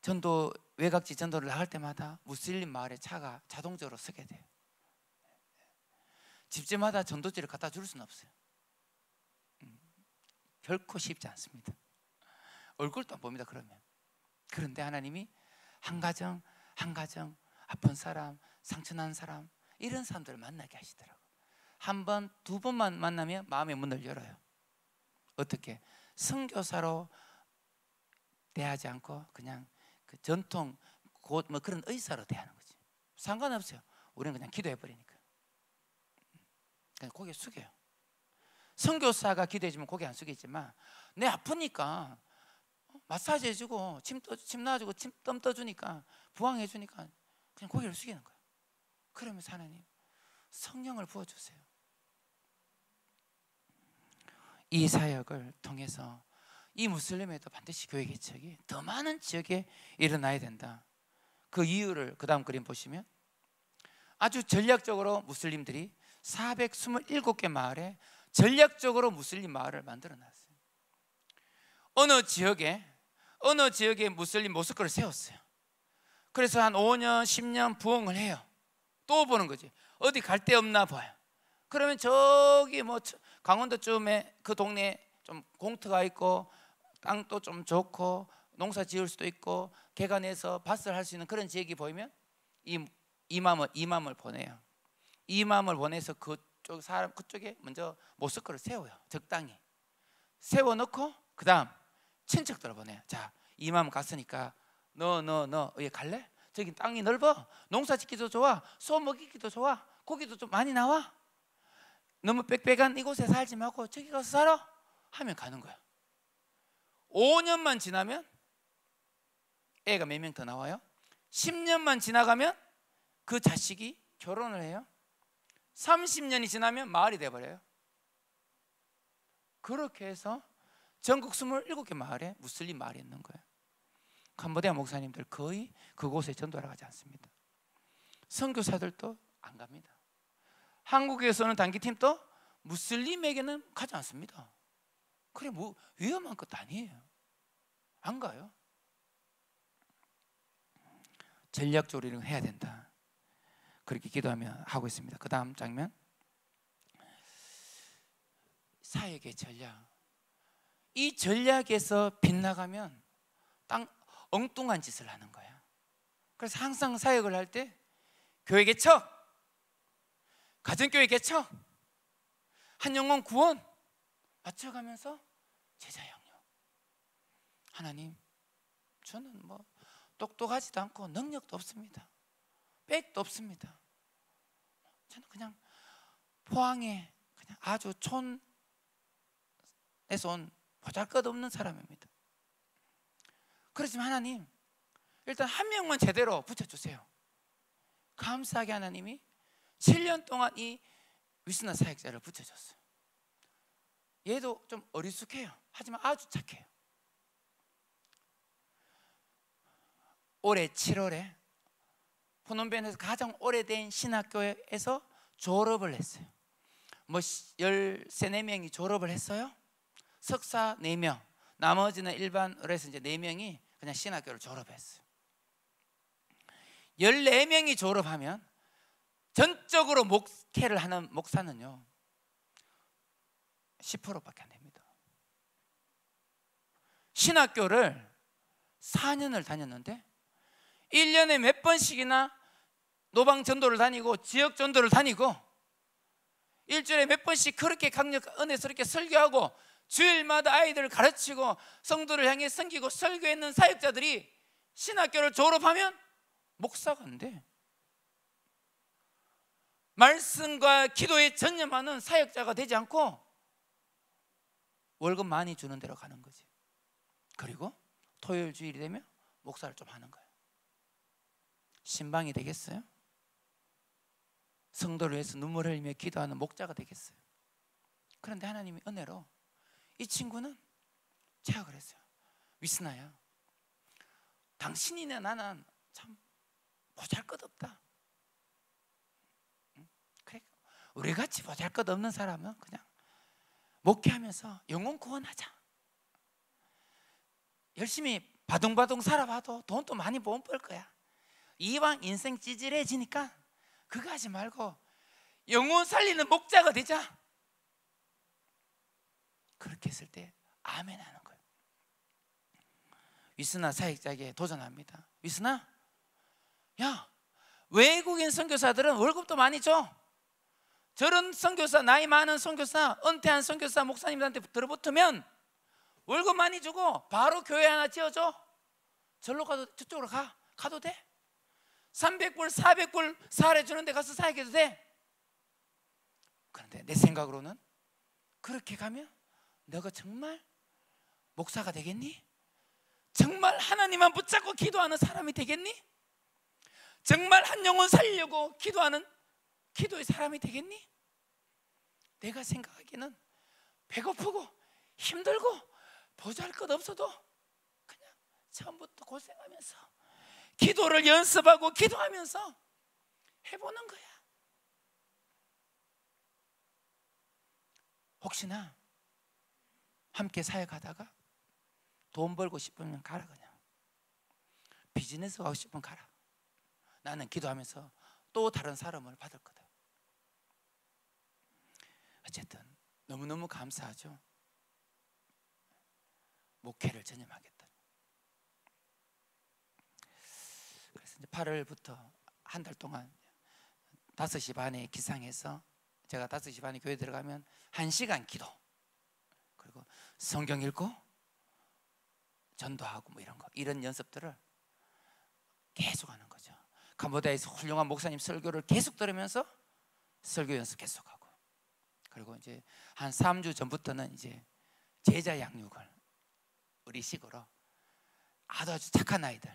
전도, 외곽지 전도를 나갈 때마다 무슬림 마을에 차가 자동적으로 서게 돼요. 집집마다 전도지를 갖다 줄 수는 없어요. 결코 쉽지 않습니다. 얼굴도 안 봅니다. 그러면. 그런데 하나님이 한 가정 한 가정, 아픈 사람, 상처난 사람, 이런 사람들을 만나게 하시더라고요. 한 번, 두 번만 만나면 마음의 문을 열어요. 어떻게? 선교사로 대하지 않고 그냥 그 전통 곧 뭐 그런 의사로 대하는 거지. 상관없어요. 우리는 그냥 기도해 버리니까. 그냥 고개 숙여요. 선교사가 기도해주면 고개 안 숙이지만, 내 아프니까 마사지 해주고 침 놔주고 땀 떠주니까 부항해주니까 그냥 고개를 숙이는 거예요. 그러면서 하나님 성령을 부어주세요. 이 사역을 통해서 이 무슬림에도 반드시 교회 개척이 더 많은 지역에 일어나야 된다. 그 이유를 그 다음 그림 보시면, 아주 전략적으로 무슬림들이 427개 마을에 전략적으로 무슬림 마을을 만들어 놨어요. 어느 지역에 무슬림 모스크를 세웠어요. 그래서 한 5년 10년 부흥을 해요. 또 보는 거지. 어디 갈 데 없나 봐요. 그러면 저기 뭐 강원도쯤에 그 동네에 좀 공터가 있고 땅도 좀 좋고 농사 지을 수도 있고 개간해서 밭을 할 수 있는 그런 지역이 보이면 이맘을 보내요. 이맘을 보내서 그쪽에 먼저 모스크를 세워요. 적당히 세워놓고 그 다음 친척들을 보내요. 자, 이맘 갔으니까 너 여기 갈래? 저기 땅이 넓어. 농사 짓기도 좋아. 소 먹이기도 좋아. 고기도 좀 많이 나와. 너무 빽빽한 이곳에 살지 말고 저기 가서 살아 하면 가는 거야. 5년만 지나면 애가 몇 명 더 나와요. 10년만 지나가면 그 자식이 결혼을 해요. 30년이 지나면 마을이 돼버려요. 그렇게 해서 전국 27개 마을에 무슬림 마을이 있는 거예요. 캄보디아 목사님들 거의 그곳에 전도하러 가지 않습니다. 선교사들도 안 갑니다. 한국에서는 단기팀도 무슬림에게는 가지 않습니다. 그래 뭐 위험한 것도 아니에요. 안 가요. 전략적으로 이런 거 해야 된다. 그렇게 기도하며 하고 있습니다. 그 다음 장면, 사역의 전략. 이 전략에서 빗나가면 엉뚱한 짓을 하는 거야. 그래서 항상 사역을 할 때 교회 개척, 가정교회 개척, 한 영혼 구원 맞춰가면서 제자 양육. 하나님, 저는 뭐 똑똑하지도 않고 능력도 없습니다. 백도 없습니다. 저는 그냥 포항에 그냥 아주 촌에서 온 보잘것없는 사람입니다. 그렇지만 하나님, 일단 한 명만 제대로 붙여주세요. 감사하게 하나님이 7년 동안 이 위스나 사역자를 붙여줬어요. 얘도 좀 어리숙해요. 하지만 아주 착해요. 올해 7월에 포놈벤에서 가장 오래된 신학교에서 졸업을 했어요. 뭐 13, 14명이 졸업을 했어요. 석사 4명, 나머지는 일반으로 해서 이제 4명이 그냥 신학교를 졸업했어요. 14명이 졸업하면 전적으로 목회를 하는 목사는요 10%밖에 안 됩니다. 신학교를 4년을 다녔는데 1년에 몇 번씩이나 노방 전도를 다니고 지역 전도를 다니고 일주일에 몇 번씩 그렇게 강력 은혜스럽게 설교하고 주일마다 아이들을 가르치고 성도를 향해 섬기고 설교했는 사역자들이 신학교를 졸업하면 목사가 안 돼. 말씀과 기도에 전념하는 사역자가 되지 않고 월급 많이 주는 대로 가는 거지. 그리고 토요일 주일이 되면 목사를 좀 하는 거예요. 신방이 되겠어요? 성도를 위해서 눈물을 흘리며 기도하는 목자가 되겠어요? 그런데 하나님이 은혜로 이 친구는 제가 그랬어요. 위스나야, 당신이나 나는 참 보잘것없다. 그래, 우리같이 보잘것없는 사람은 그냥 목회하면서 영혼 구원하자. 열심히 바둥바둥 살아봐도 돈도 많이 못 벌 거야. 이왕 인생 찌질해지니까 그거 하지 말고 영혼 살리는 목자가 되자. 그렇게 했을 때 아멘 하는 거예요. 위스나 사역자에게 도전합니다. 위스나, 야, 외국인 선교사들은 월급도 많이 줘. 저런 선교사, 나이 많은 선교사, 은퇴한 선교사 목사님들한테 들어붙으면 월급 많이 주고 바로 교회 하나 지어줘. 절로 가도, 저쪽으로 가도 돼. 300불 400불 사례 주는데 가서 사역해도 돼. 그런데 내 생각으로는 그렇게 가면 너가 정말 목사가 되겠니? 정말 하나님만 붙잡고 기도하는 사람이 되겠니? 정말 한 영혼 살리려고 기도하는 기도의 사람이 되겠니? 내가 생각하기에는 배고프고 힘들고 보잘것 없어도 그냥 처음부터 고생하면서 기도를 연습하고 기도하면서 해보는 거야. 혹시나 함께 사역하다가 돈 벌고 싶으면 가라. 그냥 비즈니스 하고 싶으면 가라. 나는 기도하면서 또 다른 사람을 받을 거다. 어쨌든 너무너무 감사하죠. 목회를 전념하겠다. 그래서 이제 8월부터 한 달 동안 5시 반에 기상해서 제가 5시 반에 교회 들어가면 1시간 기도, 그리고 성경 읽고 전도하고 뭐 이런 연습들을 계속 하는 거죠. 캄보디아에서 훌륭한 목사님 설교를 계속 들으면서 설교 연습 계속하고, 그리고 이제 한 3주 전부터는 이제 제자 양육을 우리 식으로 아주 착한 아이들,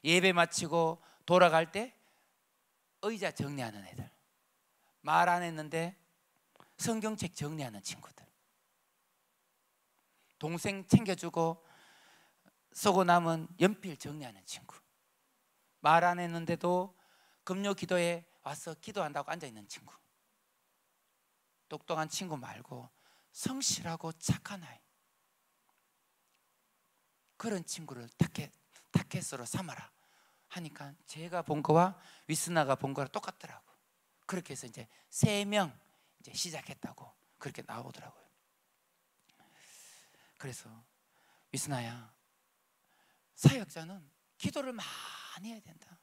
예배 마치고 돌아갈 때 의자 정리하는 애들, 말 안 했는데 성경책 정리하는 친구들, 동생 챙겨주고 쓰고 남은 연필 정리하는 친구, 말 안 했는데도 금요 기도에 와서 기도한다고 앉아있는 친구, 똑똑한 친구 말고 성실하고 착한 아이, 그런 친구를 타켓으로 삼아라 하니까 제가 본 거와 위스나가 본 거랑 똑같더라고. 그렇게 해서 이제 3명 이제 시작했다고 그렇게 나오더라고요. 그래서 위스나야, 사역자는 기도를 많이 해야 된다.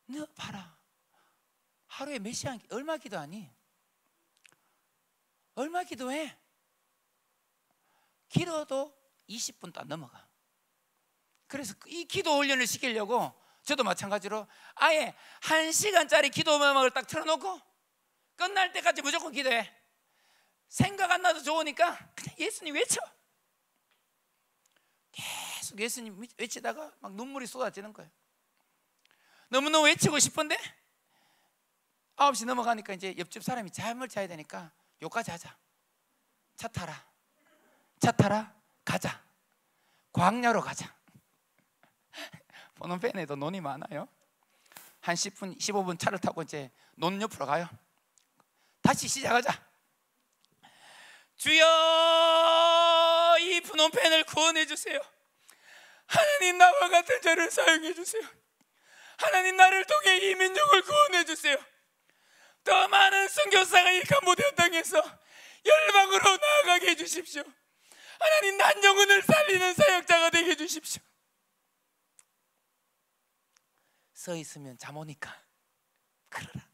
너 봐라, 하루에 몇 시간, 얼마 기도하니? 얼마 기도해? 기도도 20분도 안 넘어가. 그래서 이 기도 훈련을 시키려고 저도 마찬가지로 아예 1시간짜리 기도 음악을 딱 틀어놓고 끝날 때까지 무조건 기도해. 생각 안 나도 좋으니까 그냥 예수님 외쳐. 계속 예수님 외치다가 막 눈물이 쏟아지는 거예요. 너무너무 외치고 싶은데 9시 넘어가니까 이제 옆집 사람이 잠을 자야 되니까 요까지 하자. 차 타라 가자. 광야로 가자. 포놈펜에도 논이 많아요. 한 10분 15분 차를 타고 이제 논 옆으로 가요. 다시 시작하자. 주여, 이 푸놈펜을 구원해 주세요. 하나님, 나와 같은 자를 사용해 주세요. 하나님, 나를 통해 이 민족을 구원해 주세요. 더 많은 선교사가 이 캄보디아 땅에서 열방으로 나아가게 해 주십시오. 하나님, 난 영혼을 살리는 사역자가 되게 해 주십시오. 서 있으면 잠 오니까 그러라.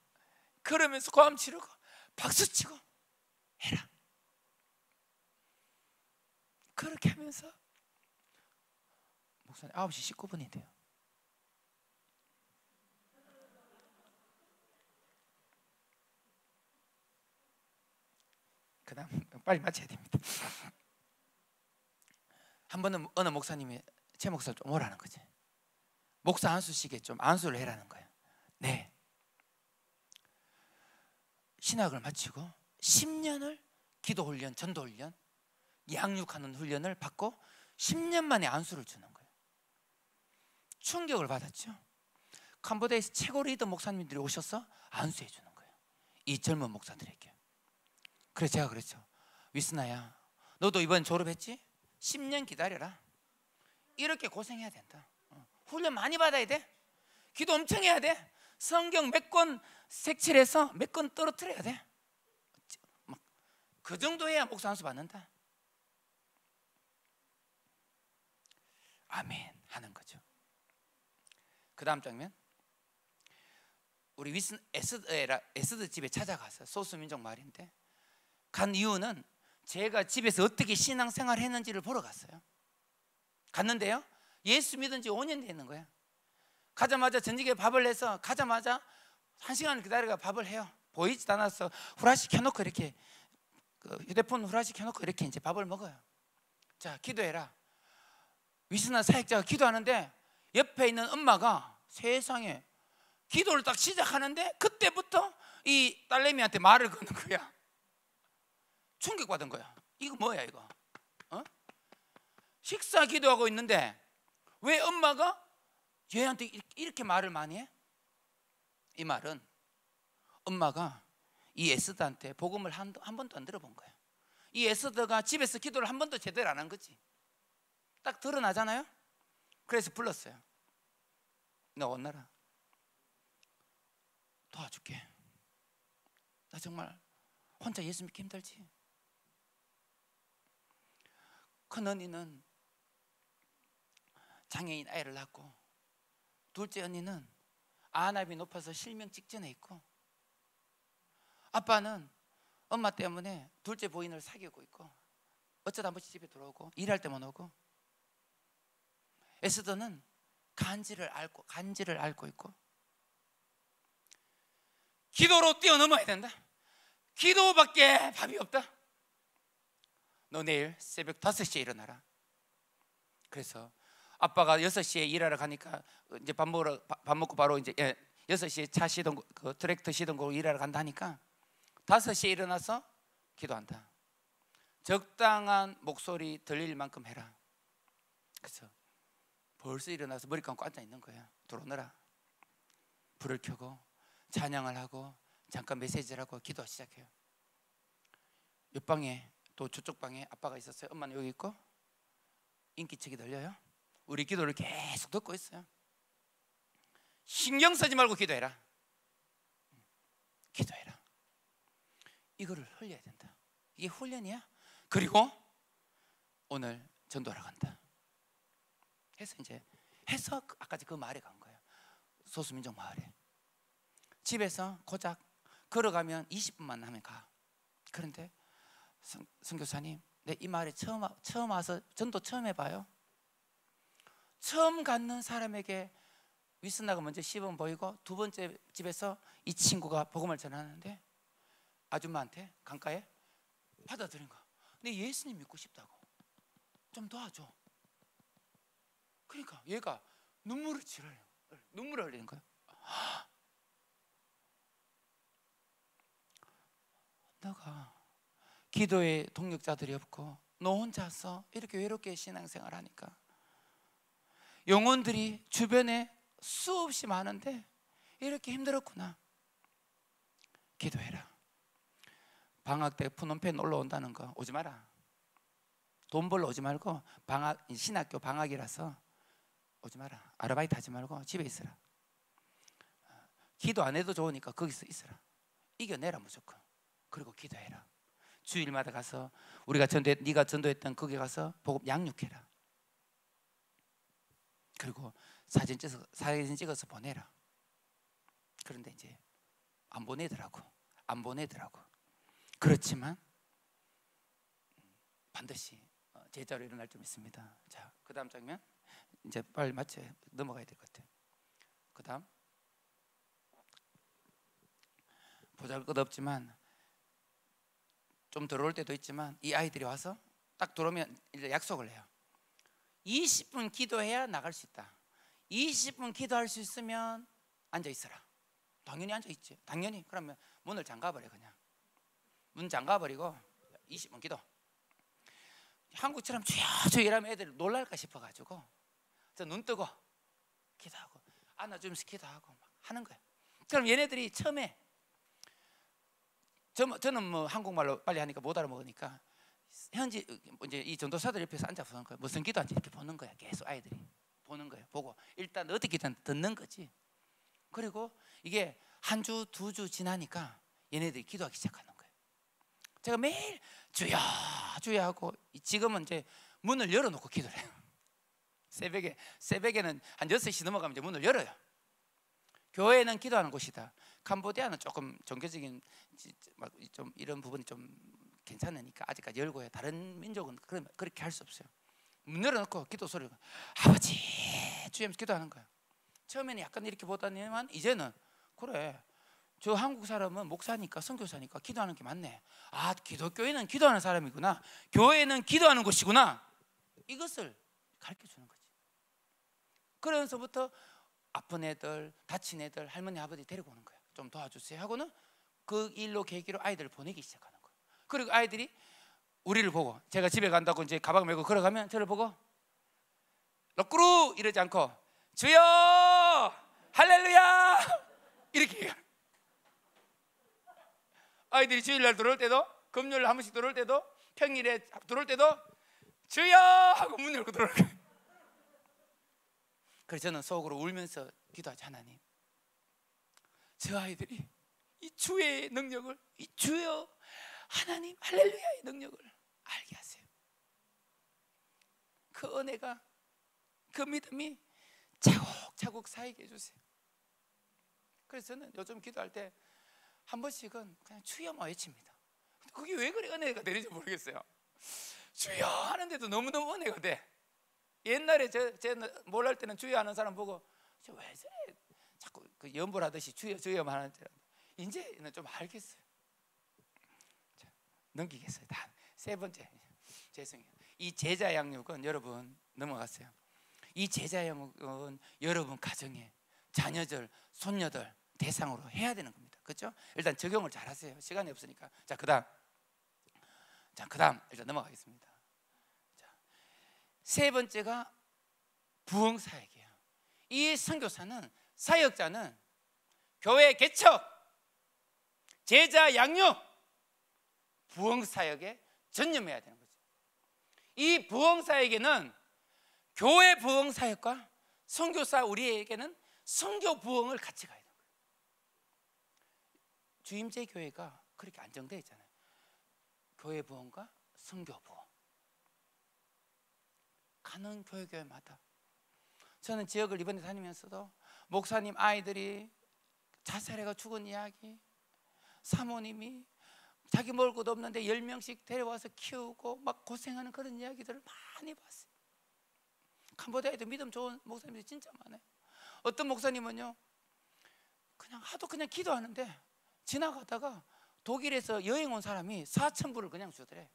그러면서 고함 지르고 박수치고 해라. 그렇게 하면서 목사님 9시 19분이 돼요. 그 다음 빨리 마쳐야 됩니다. 한 번은 어느 목사님이 최 목사를 좀 오라는 거지. 목사 안수식에 좀 안수를 해라는 거예요. 네. 신학을 마치고 10년을 기도훈련, 전도훈련, 양육하는 훈련을 받고 10년 만에 안수를 주는 거예요. 충격을 받았죠. 캄보디아에서 최고 리더 목사님들이 오셔서 안수해 주는 거예요, 이 젊은 목사들에게. 그래서 제가 그랬죠. 위스나야, 너도 이번 졸업했지? 10년 기다려라. 이렇게 고생해야 된다. 훈련 많이 받아야 돼. 기도 엄청 해야 돼. 성경 몇 권 색칠해서 몇 권 떨어뜨려야 돼. 그 정도 해야 목사 안수 받는다. 아멘 하는 거죠. 그 다음 장면, 우리 에스드 집에 찾아가서 소수민족 마을인데, 간 이유는 제가 집에서 어떻게 신앙생활을 했는지를 보러 갔어요. 갔는데요, 예수 믿은 지 5년 되는 거예요. 가자마자 전직에 밥을 내서 가자마자 1시간을 기다려가 밥을 해요. 보이지도 않아서 후라시 켜놓고 이렇게 휴대폰 후라시 켜놓고 이렇게 이제 밥을 먹어요. 자, 기도해라. 위스나 사역자가 기도하는데 옆에 있는 엄마가 세상에 기도를 딱 시작하는데 그때부터 이 딸내미한테 말을 거는 거야. 충격받은 거야. 이거 뭐야 이거? 식사 기도하고 있는데 왜 엄마가 얘한테 이렇게 말을 많이 해? 이 말은 엄마가 이 에스더한테 복음을 한 번도 안 들어본 거야. 이 에스더가 집에서 기도를 한 번도 제대로 안 한 거지. 딱 드러나잖아요. 그래서 불렀어요. 너 온나라, 도와줄게. 나 정말 혼자 예수 믿기 힘들지. 큰 언니는 장애인 아이를 낳고, 둘째 언니는 안압이 높아서 실명 직전에 있고, 아빠는 엄마 때문에 둘째 부인을 사귀고 있고, 어쩌다 한 번씩 집에 들어오고 일할 때만 오고, 에스더는 간지를 앓고 있고, 기도로 뛰어넘어야 된다. 기도밖에 답이 없다. 너 내일 새벽 5시에 일어나라. 그래서 아빠가 6시에 일하러 가니까 이제 밥 먹고 바로 이제 6시에 차 시동, 그 트랙터 시동 걸고 일하러 간다니까 5시에 일어나서 기도한다. 적당한 목소리 들릴 만큼 해라. 그래서 벌써 일어나서 머리 감고 앉아 있는 거야. 들어오너라. 불을 켜고 찬양을 하고 잠깐 메시지를 하고 기도 시작해요. 옆방에 또 저쪽 방에 아빠가 있었어요. 엄마는 여기 있고, 인기척이 들려요. 우리 기도를 계속 듣고 있어요. 신경 쓰지 말고 기도해라. 기도해라. 이거를 흘려야 된다. 이게 훈련이야. 그리고 오늘 전도하러 간다 해서 이제 해서 아까 그 마을에 간 거예요. 소수민족 마을에. 집에서 고작 걸어가면 20분만 하면 가. 그런데 선교사님, 내 이 마을에 처음 와서 전도 처음 해봐요. 처음 갖는 사람에게 위스나가 먼저 시범 보이고, 두 번째 집에서 이 친구가 복음을 전하는데 아줌마한테 강가에 받아들인 거야. 근데 예수님 믿고 싶다고, 좀 도와줘. 그러니까 얘가 눈물을 지어요. 눈물을 흘리는 거예요. 너가 기도에 동력자들이 없고 너 혼자서 이렇게 외롭게 신앙생활 하니까 영혼들이 주변에 수없이 많은데 이렇게 힘들었구나. 기도해라. 방학 때 푸놈펜 놀러 온다는 거 오지 마라. 돈 벌러 오지 말고, 신학교 방학이라서 오지 마라. 아르바이트 하지 말고 집에 있으라. 기도 안 해도 좋으니까 거기서 있으라. 이겨내라 무조건. 그리고 기도해라. 주일마다 가서 네가 전도했던 거기 가서 복음 양육해라. 그리고 사진 찍어서 보내라. 그런데 이제 안 보내더라고. 그렇지만 반드시 제자로 일어날 좀 있습니다. 자, 그 다음 장면 이제 빨리 넘어가야 될 것 같아요. 그 다음 보잘것없지만 좀 들어올 때도 있지만 이 아이들이 와서 딱 들어오면 이제 약속을 해요. 20분 기도해야 나갈 수 있다. 20분 기도할 수 있으면 앉아 있어라. 당연히 앉아 있지. 당연히. 그러면 문을 잠가버려. 그냥 문 잠가버리고 20분 기도. 한국처럼 주여 이러면 애들 놀랄까 싶어가지고 눈 뜨고 기도하고 안아주면서 기도하고 막 하는 거예요. 그럼 얘네들이 처음에 저는 뭐 한국말로 빨리 하니까 못 알아먹으니까 현지 이제 이 전도사들 옆에서 앉아서 보는 거예요. 무슨 기도하는지 이렇게 보는 거야. 계속 아이들이 보는 거예요. 보고 일단 어떻게든 듣는 거지. 그리고 이게 한 주, 두 주 지나니까 얘네들이 기도하기 시작하는 거예요. 제가 매일 주여 하고, 지금은 이제 문을 열어놓고 기도를 해요. 새벽에는 한 6시 넘어가면 이제 문을 열어요. 교회는 기도하는 곳이다. 캄보디아는 조금 종교적인 좀 이런 부분이 좀 괜찮으니까 아직까지 열고 해요. 다른 민족은 그렇게 할 수 없어요. 문 열어놓고 기도 소리가 아버지 주여 기도하는 거예요. 처음에는 약간 이렇게 보다니만 이제는 그래, 저 한국 사람은 목사니까 선교사니까 기도하는 게 맞네. 아, 기독교인은 기도하는 사람이구나. 교회는 기도하는 곳이구나. 이것을 가르쳐 주는 거지. 그러면서부터 아픈 애들, 다친 애들, 할머니, 아버지 데리고 오는 거야. 좀 도와주세요 하고는 그 일로 계기로 아이들을 보내기 시작하는 거야. 그리고 아이들이 우리를 보고, 제가 집에 간다고 이제 가방 메고 걸어가면 저를 보고 럭꾸루 이러지 않고 주여 할렐루야 이렇게 해요. 아이들이 주일날 들어올 때도, 금요일 한 번씩 들어올 때도, 평일에 들어올 때도 주여 하고 문 열고 들어올 거예요. 그래서 저는 속으로 울면서 기도하지. 하나님, 저 아이들이 이 주의 능력을, 이 주여 하나님 할렐루야의 능력을 알게 하세요. 그 은혜가, 그 믿음이 차곡차곡 쌓이게 해주세요. 그래서 저는 요즘 기도할 때 한 번씩은 그냥 주여만 외칩니다. 그게 왜 그래 은혜가 되는지 모르겠어요. 주여 하는데도 너무너무 은혜가 돼. 옛날에 제 뭘 할 때는 주여 하는 사람 보고 저 왜 저래 자꾸 그 연불하듯이 주여 주여만 하는데, 이제는 좀 알겠어요. 자, 넘기겠어요. 다 세 번째, 죄송해요. 이 제자 양육은 여러분 넘어갔어요. 이 제자 양육은 여러분 가정에 자녀들, 손녀들 대상으로 해야 되는 겁니다. 그렇죠? 일단 적용을 잘 하세요. 시간이 없으니까. 자, 그다음 일단 넘어가겠습니다. 자, 세 번째가 부흥 사역이에요. 이 선교사는, 사역자는 교회 개척, 제자 양육, 부흥 사역에 전념해야 되는 거죠. 이 부흥 사역에는 교회 부흥 사역과 선교사 우리에게는 선교 부흥을 같이 가야 돼요. 주임제 교회가 그렇게 안정되어 있잖아요. 교회 부흥과 선교 부흥 가는 교회마다. 저는 지역을 이번에 다니면서도 목사님 아이들이 자살해가 죽은 이야기, 사모님이 자기 먹을 것도 없는데 10명씩 데려와서 키우고 막 고생하는 그런 이야기들을 많이 봤어요. 캄보디아에도 믿음 좋은 목사님들이 진짜 많아요. 어떤 목사님은요, 그냥 하도 그냥 기도하는데 지나가다가 독일에서 여행 온 사람이 4,000불을 그냥 주더래,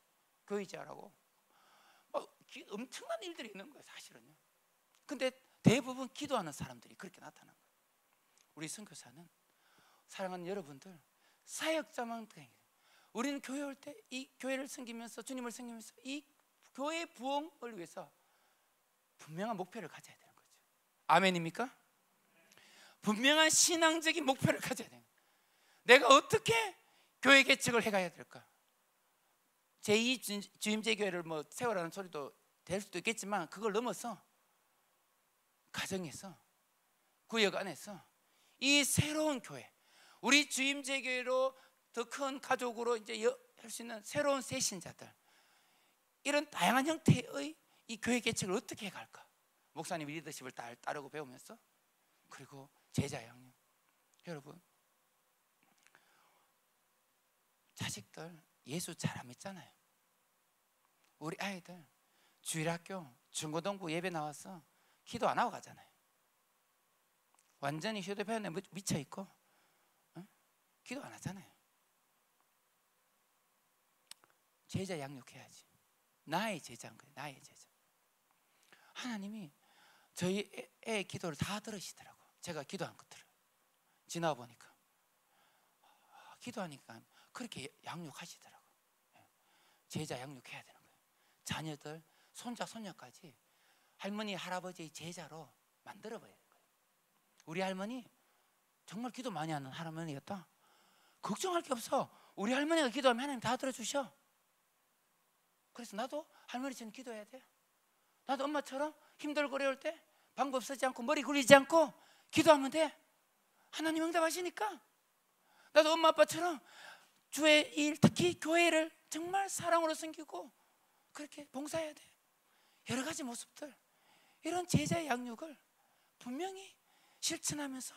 교회자라고. 엄청난 일들이 있는 거예요, 사실은요. 근데 대부분 기도하는 사람들이 그렇게 나타난 거예요. 우리 선교사는, 사랑하는 여러분들, 사역자만 그냥, 우리는 교회 올 때 이 교회를 섬기면서, 주님을 섬기면서 이 교회 부흥을 위해서 분명한 목표를 가져야 되는 거죠. 아멘입니까? 분명한 신앙적인 목표를 가져야 돼요. 내가 어떻게 교회 개척을 해가야 될까? 제2 주임제 교회를 뭐 세워라는 소리도 될 수도 있겠지만, 그걸 넘어서 가정에서, 구역 안에서 이 새로운 교회, 우리 주임제 교회로 더 큰 가족으로 이제 할 수 있는 새로운 새신자들, 이런 다양한 형태의 이 교회 개척을 어떻게 해갈까? 목사님 리더십을 따르고 배우면서, 그리고 제자 양육. 여러분, 자식들 예수 잘 안 믿잖아요. 우리 아이들 주일학교, 중고등부 예배 나와서 기도 안 하고 가잖아요. 완전히 휴대폰에 미쳐있고 기도 안 하잖아요. 제자 양육해야지. 나의 제자인 거예요. 나의 제자. 하나님이 저희 애 기도를 다 들으시더라고. 제가 기도한 것들을 지나와 보니까, 기도하니까 그렇게 양육하시더라고. 제자 양육해야 되는 거예요. 자녀들, 손자, 손녀까지 할머니, 할아버지의 제자로 만들어봐야 되는 거예요. 우리 할머니 정말 기도 많이 하는 할머니였다. 걱정할 게 없어. 우리 할머니가 기도하면 하나님 다 들어주셔. 그래서 나도 할머니처럼 기도해야 돼. 나도 엄마처럼 힘들고 어려울 때 방법 쓰지 않고 머리 굴리지 않고 기도하면 돼. 하나님 응답하시니까. 나도 엄마 아빠처럼 주의 일, 특히 교회를 정말 사랑으로 섬기고 그렇게 봉사해야 돼. 여러 가지 모습들, 이런 제자의 양육을 분명히 실천하면서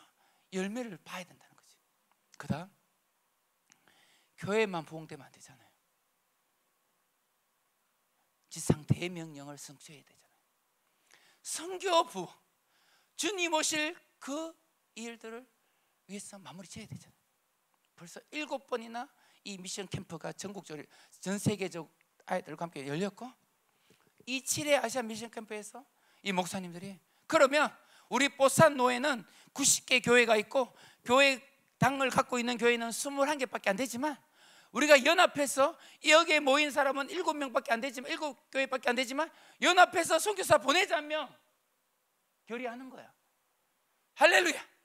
열매를 봐야 된다는 거지. 그 다음, 교회만 부흥되면 안 되잖아요. 지상 대명령을 성취해야 되잖아요. 선교 부흥, 주님 오실 그 일들을 위해서 마무리 지어야 되잖아요. 벌써 7번이나 이 미션 캠프가 전국적으로, 전 세계적 아이들과 함께 열렸고, 이 7회 아시아 미션 캠프에서 이 목사님들이, 그러면 우리 보산 노예는 90개 교회가 있고 교회 당을 갖고 있는 교회는 21개밖에 안 되지만, 우리가 연합해서 여기에 모인 사람은 7명밖에 안 되지만, 7교회밖에 안 되지만 연합해서 선교사 보내자면 결의하는 거야. 할렐루야.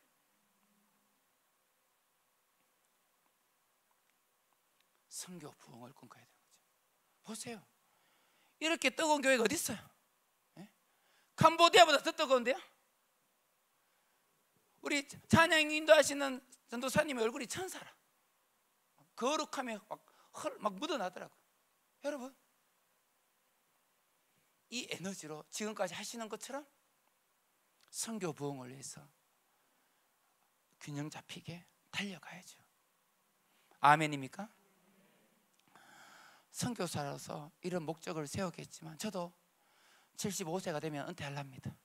선교 부흥을 꿈꿔야 되는 거죠. 보세요, 이렇게 뜨거운 교회가 어디 있어요? 캄보디아보다 더 뜨거운데요? 우리 찬양 인도하시는 전도사님의 얼굴이 천사라. 거룩함에 막 묻어나더라고요. 여러분, 이 에너지로 지금까지 하시는 것처럼 선교 부흥을 위해서 균형 잡히게 달려가야죠. 아멘입니까? 선교사로서 이런 목적을 세우겠지만, 저도 75세가 되면 은퇴하랍니다.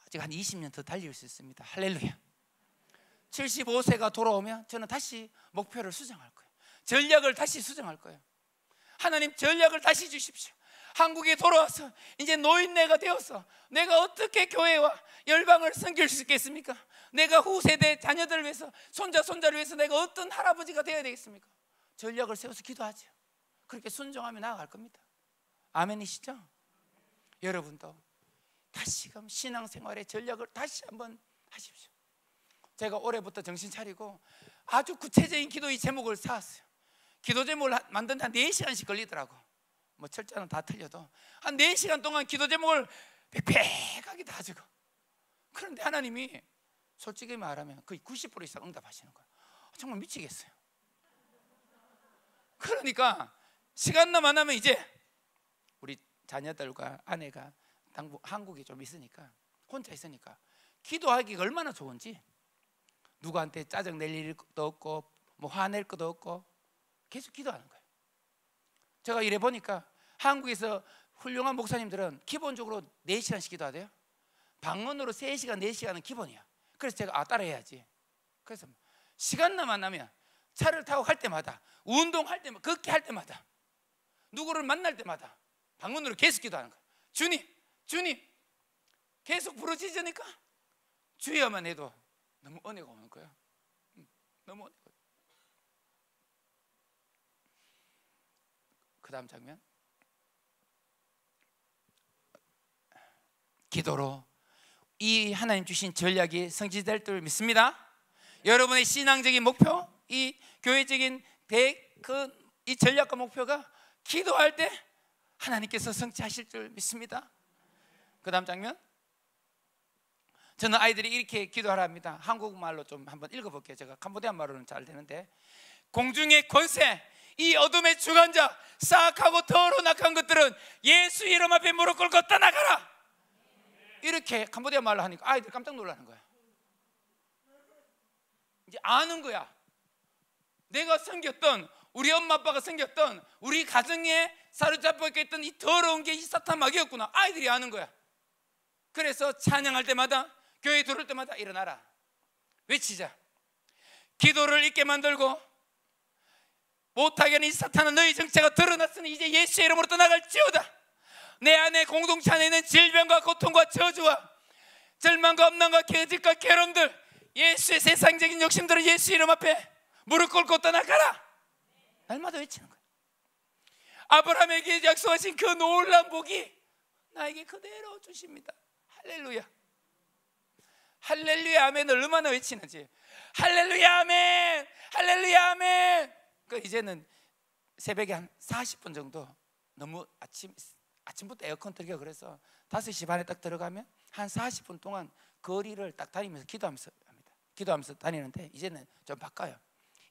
아직 한 20년 더 달릴 수 있습니다. 할렐루야. 75세가 돌아오면 저는 다시 목표를 수정할 거예요. 전략을 다시 수정할 거예요. 하나님, 전략을 다시 주십시오. 한국에 돌아와서 이제 노인네가 되어서 내가 어떻게 교회와 열방을 섬길 수 있겠습니까? 내가 후세대 자녀들을 위해서, 손자, 손자를 위해서 내가 어떤 할아버지가 되어야 되겠습니까? 전략을 세워서 기도하죠. 그렇게 순종하며 나아갈 겁니다. 아멘이시죠? 여러분도 다시금 신앙생활의 전략을 다시 한번 하십시오. 제가 올해부터 정신 차리고 아주 구체적인 기도의 제목을 세웠어요. 기도 제목을 만드는데 한 4시간씩 걸리더라고. 뭐 철자는 다 틀려도 한 4시간 동안 기도 제목을 빽빽하게 다 적어. 그런데 하나님이 솔직히 말하면 거의 90% 이상 응답하시는 거예요. 정말 미치겠어요. 그러니까 시간만 하면 이제 우리 자녀들과 아내가 한국에 좀 있으니까, 혼자 있으니까 기도하기가 얼마나 좋은지 누구한테 짜증 낼 일도 없고 뭐 화낼 것도 없고 계속 기도하는 거예요. 제가 이래 보니까 한국에서 훌륭한 목사님들은 기본적으로 4시간씩 기도하대요. 방언으로 3시간, 4시간은 기본이야. 그래서 제가 따라해야지. 그래서 시간만 나면 차를 타고 갈 때마다, 운동할 때마다, 걷기 할 때마다, 누구를 만날 때마다 방언으로 계속 기도하는 거야. 주님, 주님, 계속 부르짖으니까 주여만 해도 너무 은혜가 오는 거예요. 너무 은혜가. 그 다음 장면, 기도로 이 하나님 주신 전략이 성취될 줄 믿습니다. 여러분의 신앙적인 목표, 이 교회적인 이 전략과 목표가 기도할 때 하나님께서 성취하실 줄 믿습니다. 그 다음 장면, 저는 아이들이 이렇게 기도하라 합니다. 한국말로 좀 한번 읽어볼게요. 제가 캄보디아 말로는 잘 되는데, 공중의 권세, 이 어둠의 주관자, 싹하고 더러운 악한 것들은 예수 이름 앞에 무릎 꿇고 떠나가라. 이렇게 캄보디아 말로 하니까 아이들 깜짝 놀라는 거야. 이제 아는 거야. 내가 섬겼던, 우리 엄마 아빠가 섬겼던, 우리 가정에 사로잡혀 있던 이 더러운 게 이 사탄 마귀였구나. 아이들이 아는 거야. 그래서 찬양할 때마다, 교회 들어올 때마다 일어나라, 외치자. 기도를 잊게 만들고 못하게 하는 이 사탄은 너희 정체가 드러났으니 이제 예수의 이름으로 떠나갈지어다. 내 안에 공동체 안에 있는 질병과 고통과 저주와 절망과 엄난과 계집과 괴로움들, 예수의 세상적인 욕심들은 예수 이름 앞에 무릎 꿇고 떠나가라. 날마다 외치는 거예요. 아브라함에게 약속하신 그 놀라운 복이 나에게 그대로 주십니다. 할렐루야, 할렐루야 아멘을 얼마나 외치는지. 할렐루야 아멘, 할렐루야 아멘. 그 이제는 새벽에 한 40분 정도, 너무 아침부터 에어컨 틀기가 그래서 5시 반에 딱 들어가면 한 40분 동안 거리를 딱 다니면서 기도하면서 합니다. 기도하면서 다니는데 이제는 좀 바꿔요.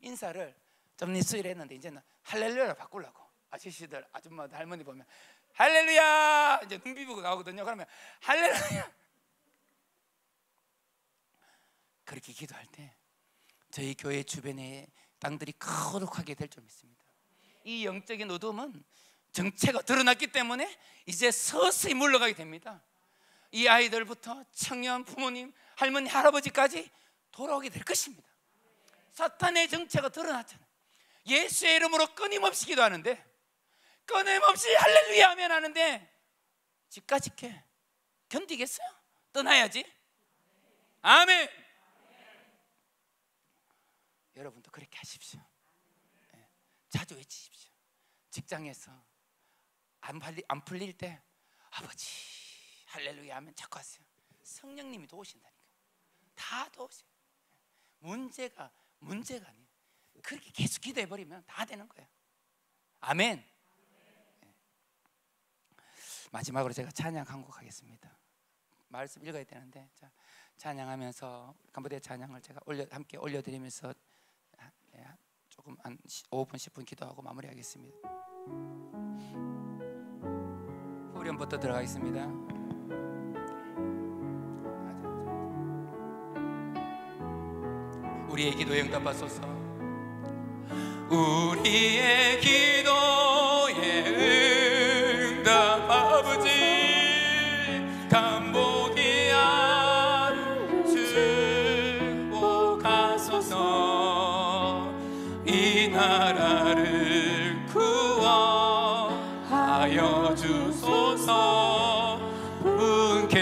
인사를 좀 니스를 했는데 이제는 할렐루야로 바꾸려고. 아저씨들, 아줌마들, 할머니 보면 할렐루야 이제 눈 비비고 나오거든요. 그러면 할렐루야. 그렇게 기도할 때 저희 교회 주변의 땅들이 거룩하게 될 줄 믿습니다. 이 영적인 어둠은 정체가 드러났기 때문에 이제 서서히 물러가게 됩니다. 이 아이들부터 청년, 부모님, 할머니, 할아버지까지 돌아오게 될 것입니다. 사탄의 정체가 드러났잖아요. 예수의 이름으로 끊임없이 기도하는데, 끊임없이 할렐루야 하면 하는데 집까지 견디겠어요? 떠나야지. 아멘. 여러분도 그렇게 하십시오. 자주 외치십시오. 직장에서 안 풀릴 때 아버지 할렐루야 하면 자꾸 하세요. 성령님이 도우신다니까. 다 도우세요. 문제가 아니에요. 그렇게 계속 기도해버리면 다 되는 거예요. 아멘. 마지막으로 제가 찬양 한 곡 하겠습니다. 말씀 읽어야 되는데, 자, 찬양하면서 캄보디아 찬양을 제가 함께 올려드리면서 조금 한 5분 10분 기도하고 마무리하겠습니다. 후렴부터 들어가겠습니다. 우리의 기도에 응답하소서. 우리의 기도에 응답 아버지, 캄보디아 축복하소서. 이 나라를 구원하여 주소서. 분케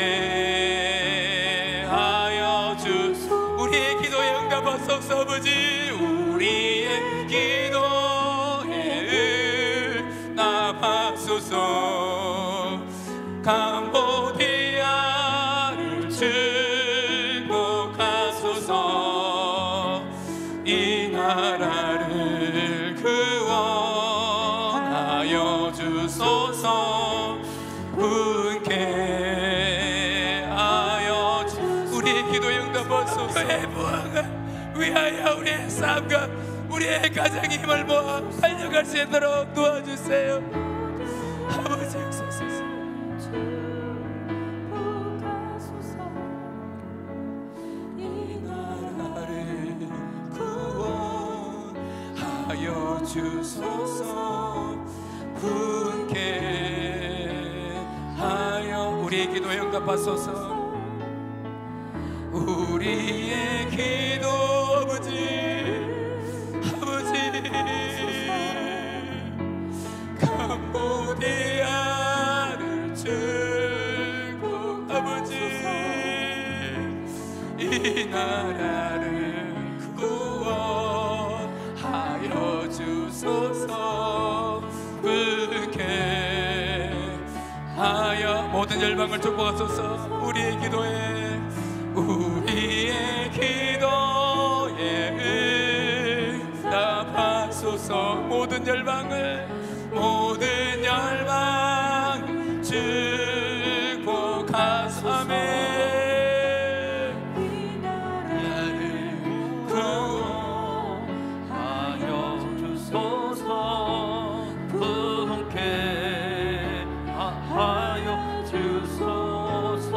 하여 주소서. 우리의 기도에 응답하소서. 아버지, 우리의 기도에 응답하소서. 캄보디아를 축복하소서. 이 나라를 구원하여 주소서. 분케 하여 주소서. 우리의 기도에 응답하소서. 해부왕을 위하여 우리의 삶과 우리의 가정의 힘을 모아 달려갈 수 있도록 도와주세요. 아버지 역사하소서. 이 나라를 주소서. 분께 하여 우리의 기도에 응답하소서. 우리의 기도 아버지 캄보디아를 주고 아버지 이 나라를 구원하여 주소서. 불쾌 하여 모든 열방을 축복하소서. 우리의 기도에 응답하소서. 모든 열방 축복하사매 나를 구원하여 주소서. 분께 하여 주소서.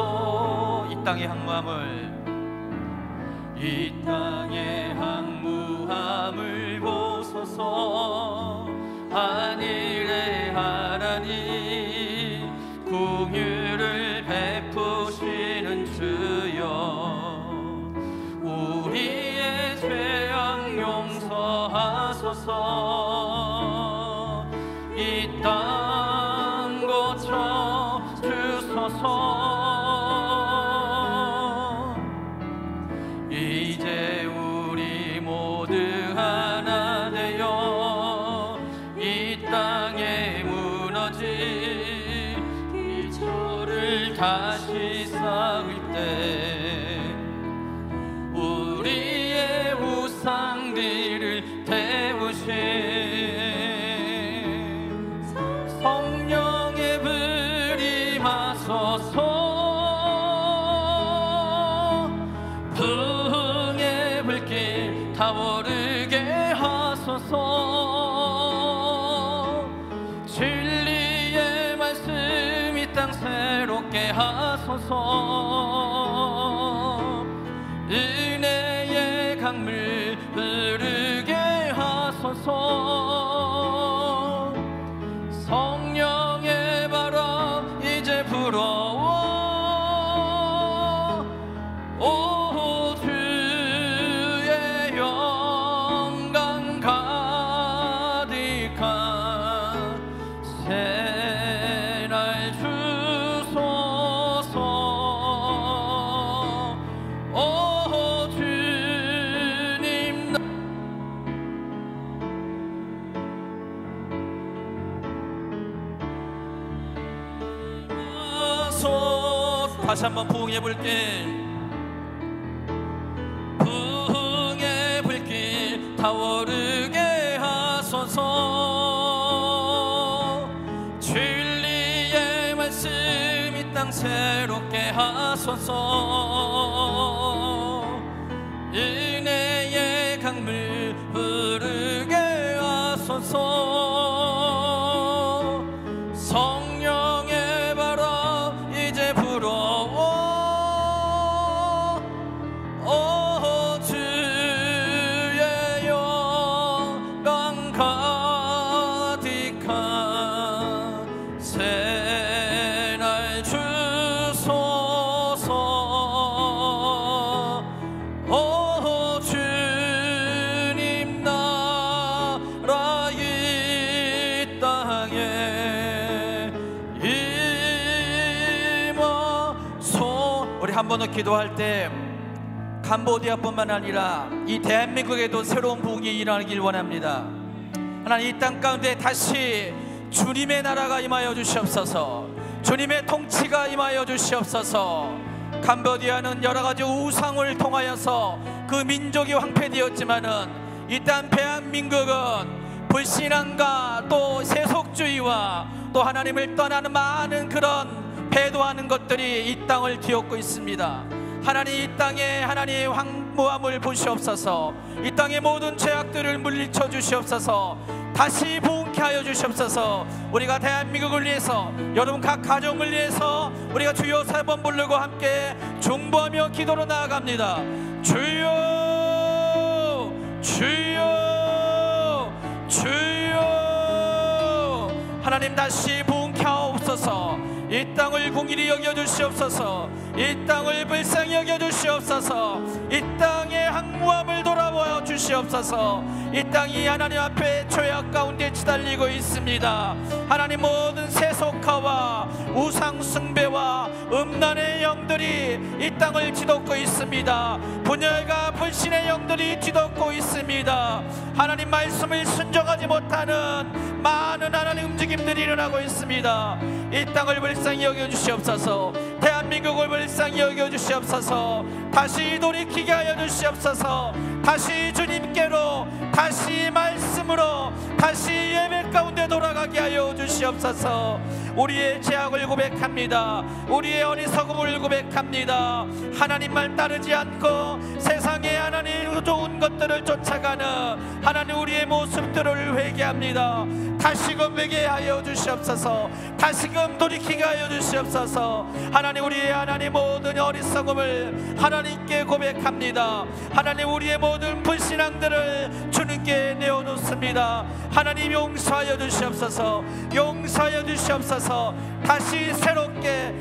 이 땅의 항무함을 보소서. 하늘의 하나님 긍휼을 베푸시는 주여, 우리의 죄악 용서하소서. 이 땅 고쳐 주소서. 이제 우리 모두 하나 되어 이 땅에 무너진 기초를 다시 쌓을 때 우리의 우상들을 태우신 성령의 불 임하소서. 풍의 불길 타오르게 하소서. 진리의 말씀 이 땅 새롭게 하소서. 은혜의 강물 흐르게 하소서. 성령의 바람 이제 불어와 오 주의 영광 가득한 새날 주소서. 오 주님 다시 한번 부흥해 볼게. 부흥의 불길 타오르게 하소서. 진리의 말씀 이 땅 새롭게 하소서. 은혜의 강물 흐르게 하소서. 성령의 바람 이제 불어와 오 주의 영광 가득한 새날 주소서. 오 주님 나라 이 땅에 임하소. 우리 한 번 더 기도할 때 캄보디아뿐만 아니라 이 대한민국에도 새로운 부흥이 일어나길 원합니다. 하나님 이 땅 가운데 다시 주님의 나라가 임하여 주시옵소서. 주님의 통치가 임하여 주시옵소서. 캄보디아는 여러가지 우상을 통하여서 그 민족이 황폐되었지만은 이 땅 대한민국은 불신앙과 또 세속주의와 또 하나님을 떠나는 많은 그런 배도하는 것들이 이 땅을 뒤엎고 있습니다. 하나님 이 땅에 하나님 황무함을 보시옵소서. 이 땅의 모든 죄악들을 물리쳐 주시옵소서. 다시 부흥케 하여 주시옵소서. 우리가 대한민국을 위해서 여러분 각 가정을 위해서 우리가 주여 3번 부르고 함께 중보하며 기도로 나아갑니다. 주여 주여 주여 하나님 다시 부흥케 하옵소서. 이 땅을 공의히 여겨주시옵소서. 이 땅을 불쌍히 여겨주시옵소서. 이 땅의 항무함을 돌아보아 주시옵소서. 이 땅이 하나님 앞에 죄악 가운데 치달리고 있습니다. 하나님 모든 세속화와 우상 숭배와 음란의 영들이 이 땅을 뒤덮고 있습니다. 분열과 불신의 영들이 뒤덮고 있습니다. 하나님 말씀을 순종하지 못하는 많은 하나님 움직임들이 일어나고 있습니다. 이 땅을 불쌍히 여겨주시옵소서. 대한민국을 불쌍히 여겨주시옵소서. 다시 돌이키게 하여 주시옵소서. 다시 주님께로, 다시 말씀으로, 다시 예배 가운데 돌아가게 하여 주시옵소서. 우리의 죄악을 고백합니다. 우리의 어리석음을 고백합니다. 하나님 말 따르지 않고 세상에 하나님 좋은 것들을 쫓아가는 하나님 우리의 모습들을 회개합니다. 다시금 회개하여 주시옵소서. 다시금 돌이키게 하여 주시옵소서. 하나님 우리의 하나님 모든 어리석음을 하나님께 고백합니다. 하나님 우리의 모든 불신앙들을 주님께 내어놓습니다. 하나님 용서하여 주시옵소서. 용서하여 주시옵소서. 다시 새롭게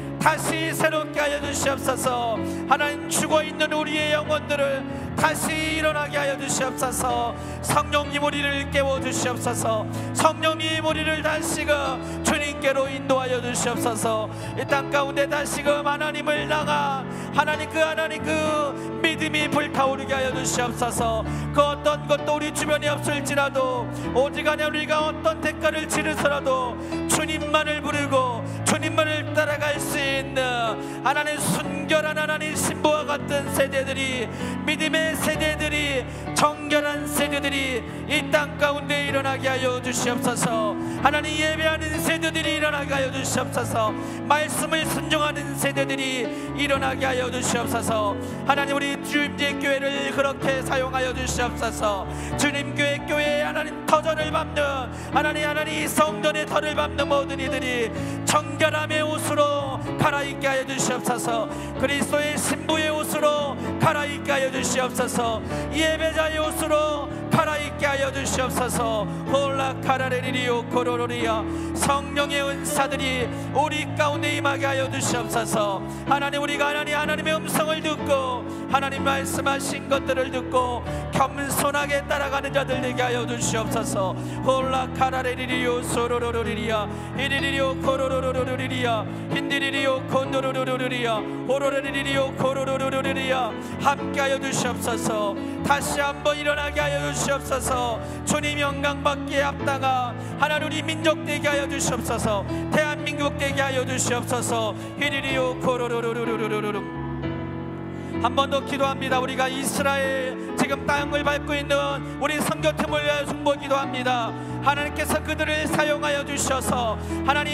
하여 주시옵소서. 하나님 죽어있는 우리의 영혼들을 다시 일어나게 하여 주시옵소서. 성령님 우리를 깨워주시옵소서. 성령님 우리를 다시금 주님께로 인도하여 주시옵소서. 이 땅 가운데 다시금 하나님을 향한 하나님 그 믿음이 불타오르게 하여 주시옵소서. 그 어떤 것도 우리 주변에 없을지라도 오직 하나님 우리가 어떤 대가를 치르서라도 주님만을 부르고 주님만을 따라갈 수 있는 하나님 순결한 하나님 신부와 같은 세대들이, 믿음의 세대들이, 정결한 세대들이 이 땅 가운데 일어나게 하여 주시옵소서. 하나님 예배하는 세대들이 일어나게 하여 주시옵소서. 말씀을 순종하는 세대들이 일어나게 하여 주시옵소서. 하나님 우리 주님의 교회를 그렇게 사용하여 주시옵소서. 주님 교회에 하나님 터전을 밟는 하나님 성전의 터를 밟는 모든 이들이 정결함의 옷으로 갈아입게 하여 주시옵소서. 그리스도의 신부의 옷으로 갈아입게 하여 주시옵소서. 예배자의 옷으로 갈아입게 하여 주시옵소서. 홀라카라레리리오 코로로리야. 성령의 은사들이 우리 가운데 임하게 하여 주시옵소서. 하나님 우리가 하나님의 음성을 듣고 하나님 말씀하신 것들을 듣고 겸손하게 따라가는 자들 되게 하여 주시옵소서. 홀라카라레리리오 소로로로리리야. 이리리리오 코로로로리리야. 힌디리리오 콘도로로리리야. 호로레리리오 코로로로리리야. 함께 하여 주시옵소서. 다시 한번 일어나게 하여 주시옵소서. 주님 영광받기에 합당한 하나님 우리 민족 되게 하여 주시옵소서. 대한민국 되게 하여 주시옵소서. 히리리오 코로로로로로로로. 한 번 더 기도합니다. 우리가 이스라엘 지금 땅을 밟고 있는 우리 선교팀을 위하여 중보 기도합니다. 하나님께서 그들을 사용하여 주셔서 하나님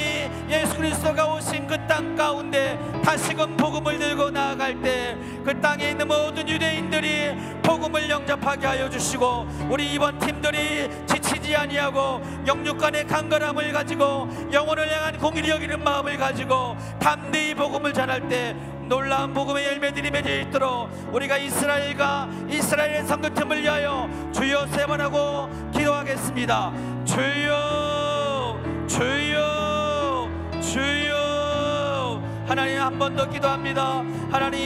예수 그리스도가 오신 그 땅 가운데 다시금 복음을 들고 나아갈 때 그 땅에 있는 모든 유대인들이 복음을 영접하게 하여 주시고 우리 이번 팀들이 지치지 아니하고 영육간의 간절함을 가지고 영혼을 향한 공의를 여기는 마음을 가지고 담대히 복음을 전할 때 놀라운 복음의 열매들이 맺어 있도록 우리가 이스라엘의 선교팀을 위하여 주여 세 번 하고 기도하겠습니다. 주여 주여 주여. 하나님 한 번 더 기도합니다. 하나님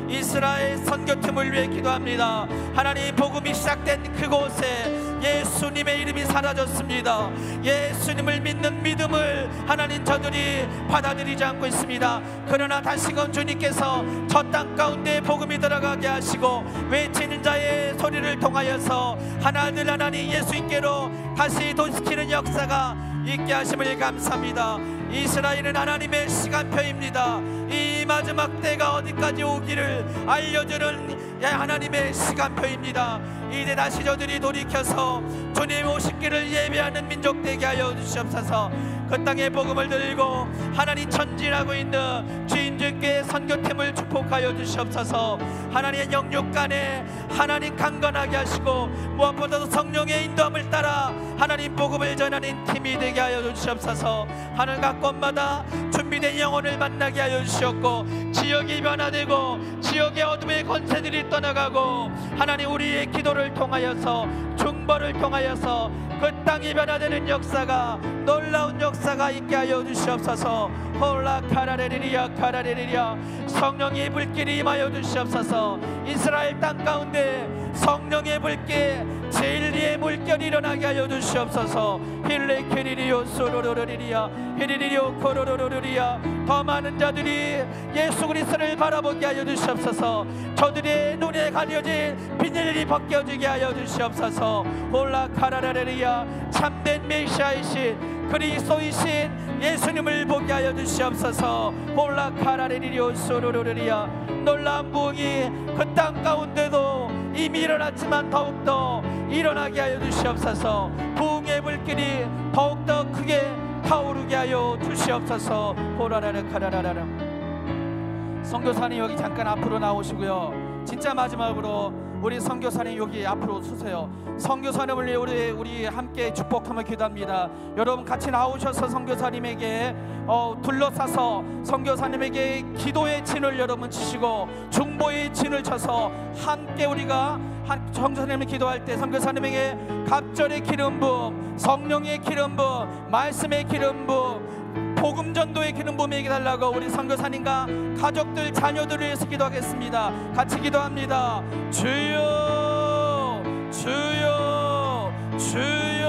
이스라엘 선교팀을 위해 기도합니다. 하나님 복음이 시작된 그곳에 예수님의 이름이 사라졌습니다. 예수님을 믿는 믿음을 하나님 저들이 받아들이지 않고 있습니다. 그러나 다시금 주님께서 저 땅 가운데 복음이 들어가게 하시고 외치는 자의 소리를 통하여서 하나들 하나님 예수님께로 다시 도시키는 역사가 있게 하심을 감사합니다. 이스라엘은 하나님의 시간표입니다. 이 마지막 때가 어디까지 오기를 알려주는 하나님의 시간표입니다. 이제 다시 저들이 돌이켜서 주님 오시기를 예배하는 민족 되게 하여 주시옵소서. 그 땅에 복음을 들고 하나님 전진하고 있는 주인들께 선교팀을 축복하여 주시옵소서. 하나님의 영육간에 하나님 강건하게 하시고 무엇보다도 성령의 인도함을 따라 하나님 복음을 전하는 팀이 되게 하여 주시옵소서. 하늘과 곳마다 준비된 영혼을 만나게 하여 주시옵고 지역이 변화되고 지역의 어둠의 권세들이 떠나가고 하나님 우리의 기도를 통하여서 중보를 통하여서 그 땅이 변화되는 역사가, 놀라운 역사가 있게 하여 주시옵소서. 홀라 카라레리리야 카라레리리야. 성령의 불길이 임하여 주시옵소서. 이스라엘 땅 가운데 성령의 불길, 진리의 물결이 일어나게 하여 주시옵소서. 힐레케리리오 소로로리리야 히리리오 코로로로리야. 더 많은 자들이 예수 그리스도를 바라보게 하여 주시옵소서. 저들의 눈에 가려진 비늘이 벗겨지게 하여 주시옵소서. 홀라 카라레리야. 참된 메시아이신 그리스도이신 예수님을 보게 하여 주시옵소서. 홀라 카라레리오 소로로리야. 놀라운 부흥이 그 땅 가운데도 이미 일어났지만 더욱더 일어나게 하여 주시옵소서. 부흥의 불길이 더욱더 크게 타오르게 하여 주시옵소서. 호라라라 카라라라. 선교사님 여기 잠깐 앞으로 나오시고요. 진짜 마지막으로 우리 선교사님 여기 앞으로 서세요. 선교사님을 위해 우리 함께 축복하며 기도합니다. 여러분 같이 나오셔서 선교사님에게 둘러싸서 선교사님에게 기도의 진을 여러분 치시고 중보의 진을 쳐서 함께 우리가 선교사님을 기도할 때 선교사님에게 갑절의 기름 부음, 성령의 기름 부음, 말씀의 기름 부음, 복음 전도의 기름 부음에게 달라고 우리 선교사님과 가족들, 자녀들을 위해서 기도하겠습니다. 같이 기도합니다. 주여, 주여, 주여.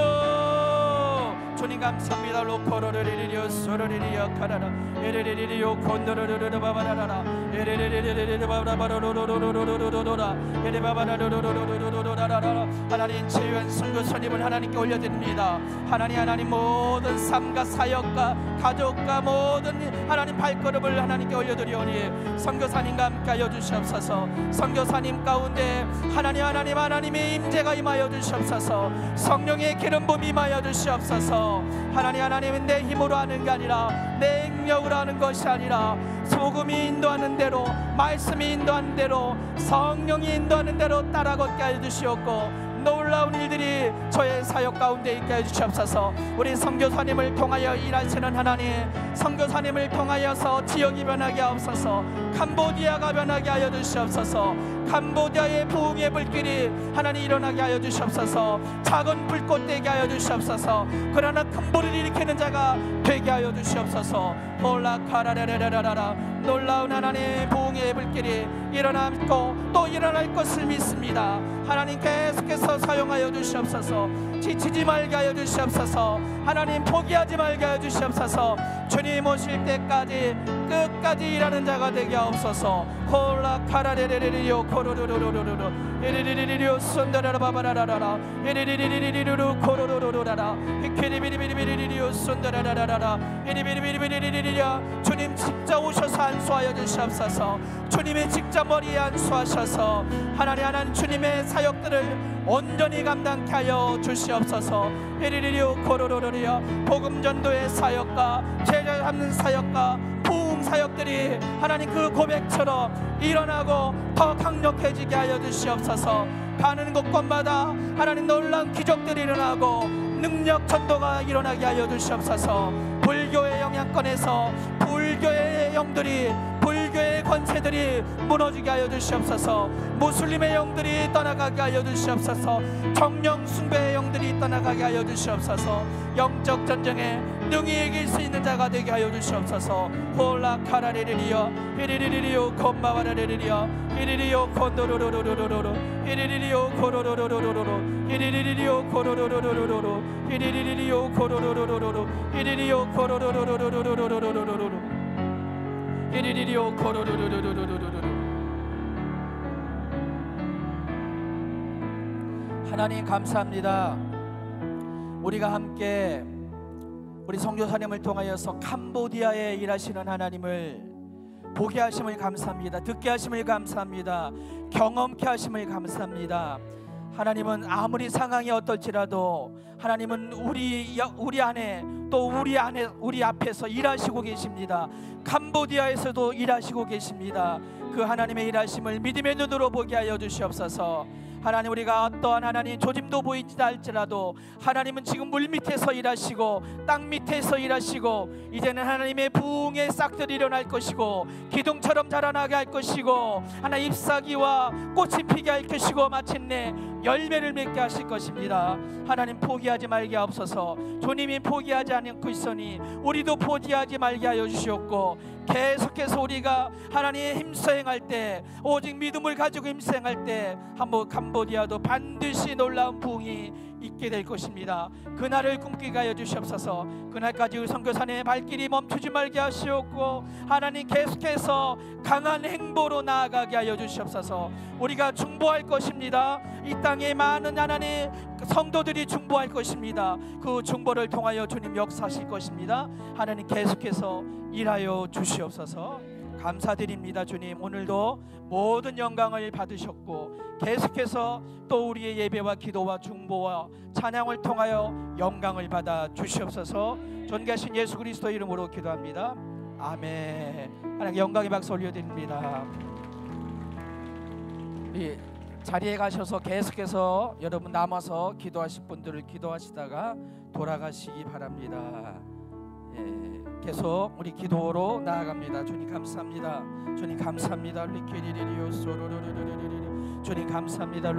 주님 감사합니다. 로코로리리리오 소로리리야 카라라 에레리리리오 콘도로로로 바바라라 에레리리리리 바바라바로로로로로로로로라 에레바바라로로로로로로라라. 하나님 최유한 선교사님을 하나님께 올려드립니다. 하나님 모든 삶과 사역과 가족과 모든 하나님 발걸음을 하나님께 올려드리오니 선교사님과 함께하여 주시옵소서. 선교사님 가운데 하나님의 임재가 임하여 주시옵소서. 성령의 기름 부음이 임하여 주시옵소서. 하나님은 내 힘으로 하는 게 아니라 내 능력으로 하는 것이 아니라 복음이 인도하는 대로, 말씀이 인도하는 대로, 성령이 인도하는 대로 따라 걷게 하여 주시옵고 놀라운 일들이 저의 사역 가운데 있게 해주시옵소서. 우리 선교사님을 통하여 일하시는 하나님, 선교사님을 통하여서 지역이 변하게 하옵소서. 캄보디아가 변하게 하여 주시옵소서. 캄보디아의 부흥의 불길이 하나님 일어나게 하여 주시옵소서. 작은 불꽃 되게 하여 주시옵소서. 그러나 큰 불을 일으키는 자가 되게 하여 주시옵소서. 올라카라라라라라. 놀라운 하나님의 부흥의 불길이 일어났고 또 일어날 것을 믿습니다. 하나님 계속해서 사용하여 주시옵소서. 지치지 말게 하여 주시옵소서. 하나님 포기하지 말게 하여 주시옵소서. 주님 오실 때까지 끝까지 일하는 자가 되게 하옵소서. 홀라카라레레리오 코로로로로로로 에리리리리오 손다라바바라라라 에리리리리리리로 코로로로로라라 이케리비리비리비리리오 손다라라라라 에리비리비리비리리리야. 주님 직접 오셔서 안수하여 주시옵소서. 주님의 직접 머리에 안수하셔서 하나님 주님의 사역들을 온전히 감당케 하여 주시옵소서. 에리리리오 코로로로리야. 복음 전도의 사역과 제자 잡는 사역과 부흥 사역들이 하나님 그 고백처럼 일어나고 더 강력해지게 하여 주시옵소서. 가는 곳곳마다 하나님 놀라운 기적들이 일어나고 능력 전도가 일어나게 하여 주시옵소서. 불교의 영향권에서 불교의 영들이, 불교의 권세들이 무너지게 하여 주시옵소서. 무슬림의 영들이 떠나가게 하여 주시옵소서. 정령 숭배의 영들이 떠나가게 하여 주시옵소서. 영적 전쟁에 능히 이길 수 있는 자가 되게 하여 주시옵소서. 홀라카라레리리여 히리리리리오 콤마바라레리리여 히리리리오 콘도로로로로로로 히리리리오 코로로로로로로 히리리리리오 코로로로로로로 히리리리리오 코로로로로로로 히리리리오 코로로로로로로로로로로로 히리리리오 코로로로로로로로로. 하나님 감사합니다. 우리가 함께 우리 선교사님을 통하여서 캄보디아에 일하시는 하나님을 보게 하심을 감사합니다. 듣게 하심을 감사합니다. 경험케 하심을 감사합니다. 하나님은 아무리 상황이 어떨지라도 하나님은 우리 안에 또 우리 앞에서 일하시고 계십니다. 캄보디아에서도 일하시고 계십니다. 그 하나님의 일하심을 믿음의 눈으로 보게 하여 주시옵소서. 하나님, 우리가 어떠한 하나님 조짐도 보이지 않을지라도 하나님은 지금 물 밑에서 일하시고 땅 밑에서 일하시고, 이제는 하나님의 부흥의 싹들이 일어날 것이고 기둥처럼 자라나게 할 것이고, 하나님 잎사귀와 꽃이 피게 할 것이고, 마침내 열매를 맺게 하실 것입니다. 하나님, 포기하지 말게 하옵소서. 주님이 포기하지 않고 있으니 우리도 포기하지 말게 하여 주시옵고, 계속해서 우리가 하나님의 힘수행할 때, 오직 믿음을 가지고 힘수행할 때 한번 캄보디아도 반드시 놀라운 부흥이 있게 될 것입니다. 그날을 꿈꾸게 하여 주시옵소서. 그날까지 선교사님의 발길이 멈추지 말게 하시옵고, 하나님 계속해서 강한 행보로 나아가게 하여 주시옵소서. 우리가 중보할 것입니다. 이 땅에 많은 하나님 성도들이 중보할 것입니다. 그 중보를 통하여 주님 역사하실 것입니다. 하나님 계속해서 일하여 주시옵소서. 감사드립니다. 주님, 오늘도 모든 영광을 받으셨고 계속해서 또 우리의 예배와 기도와 중보와 찬양을 통하여 영광을 받아 주시옵소서. 존귀하신 예수 그리스도 이름으로 기도합니다. 아멘. 하나님 영광의 박수 올려드립니다. 자리에 가셔서 계속해서 여러분 남아서 기도하실 분들을 기도하시다가 돌아가시기 바랍니다. 계속 우리 기도로 나아갑니다. 주님 감사합니다. 주님 감사합니다. 주님 감사합니다.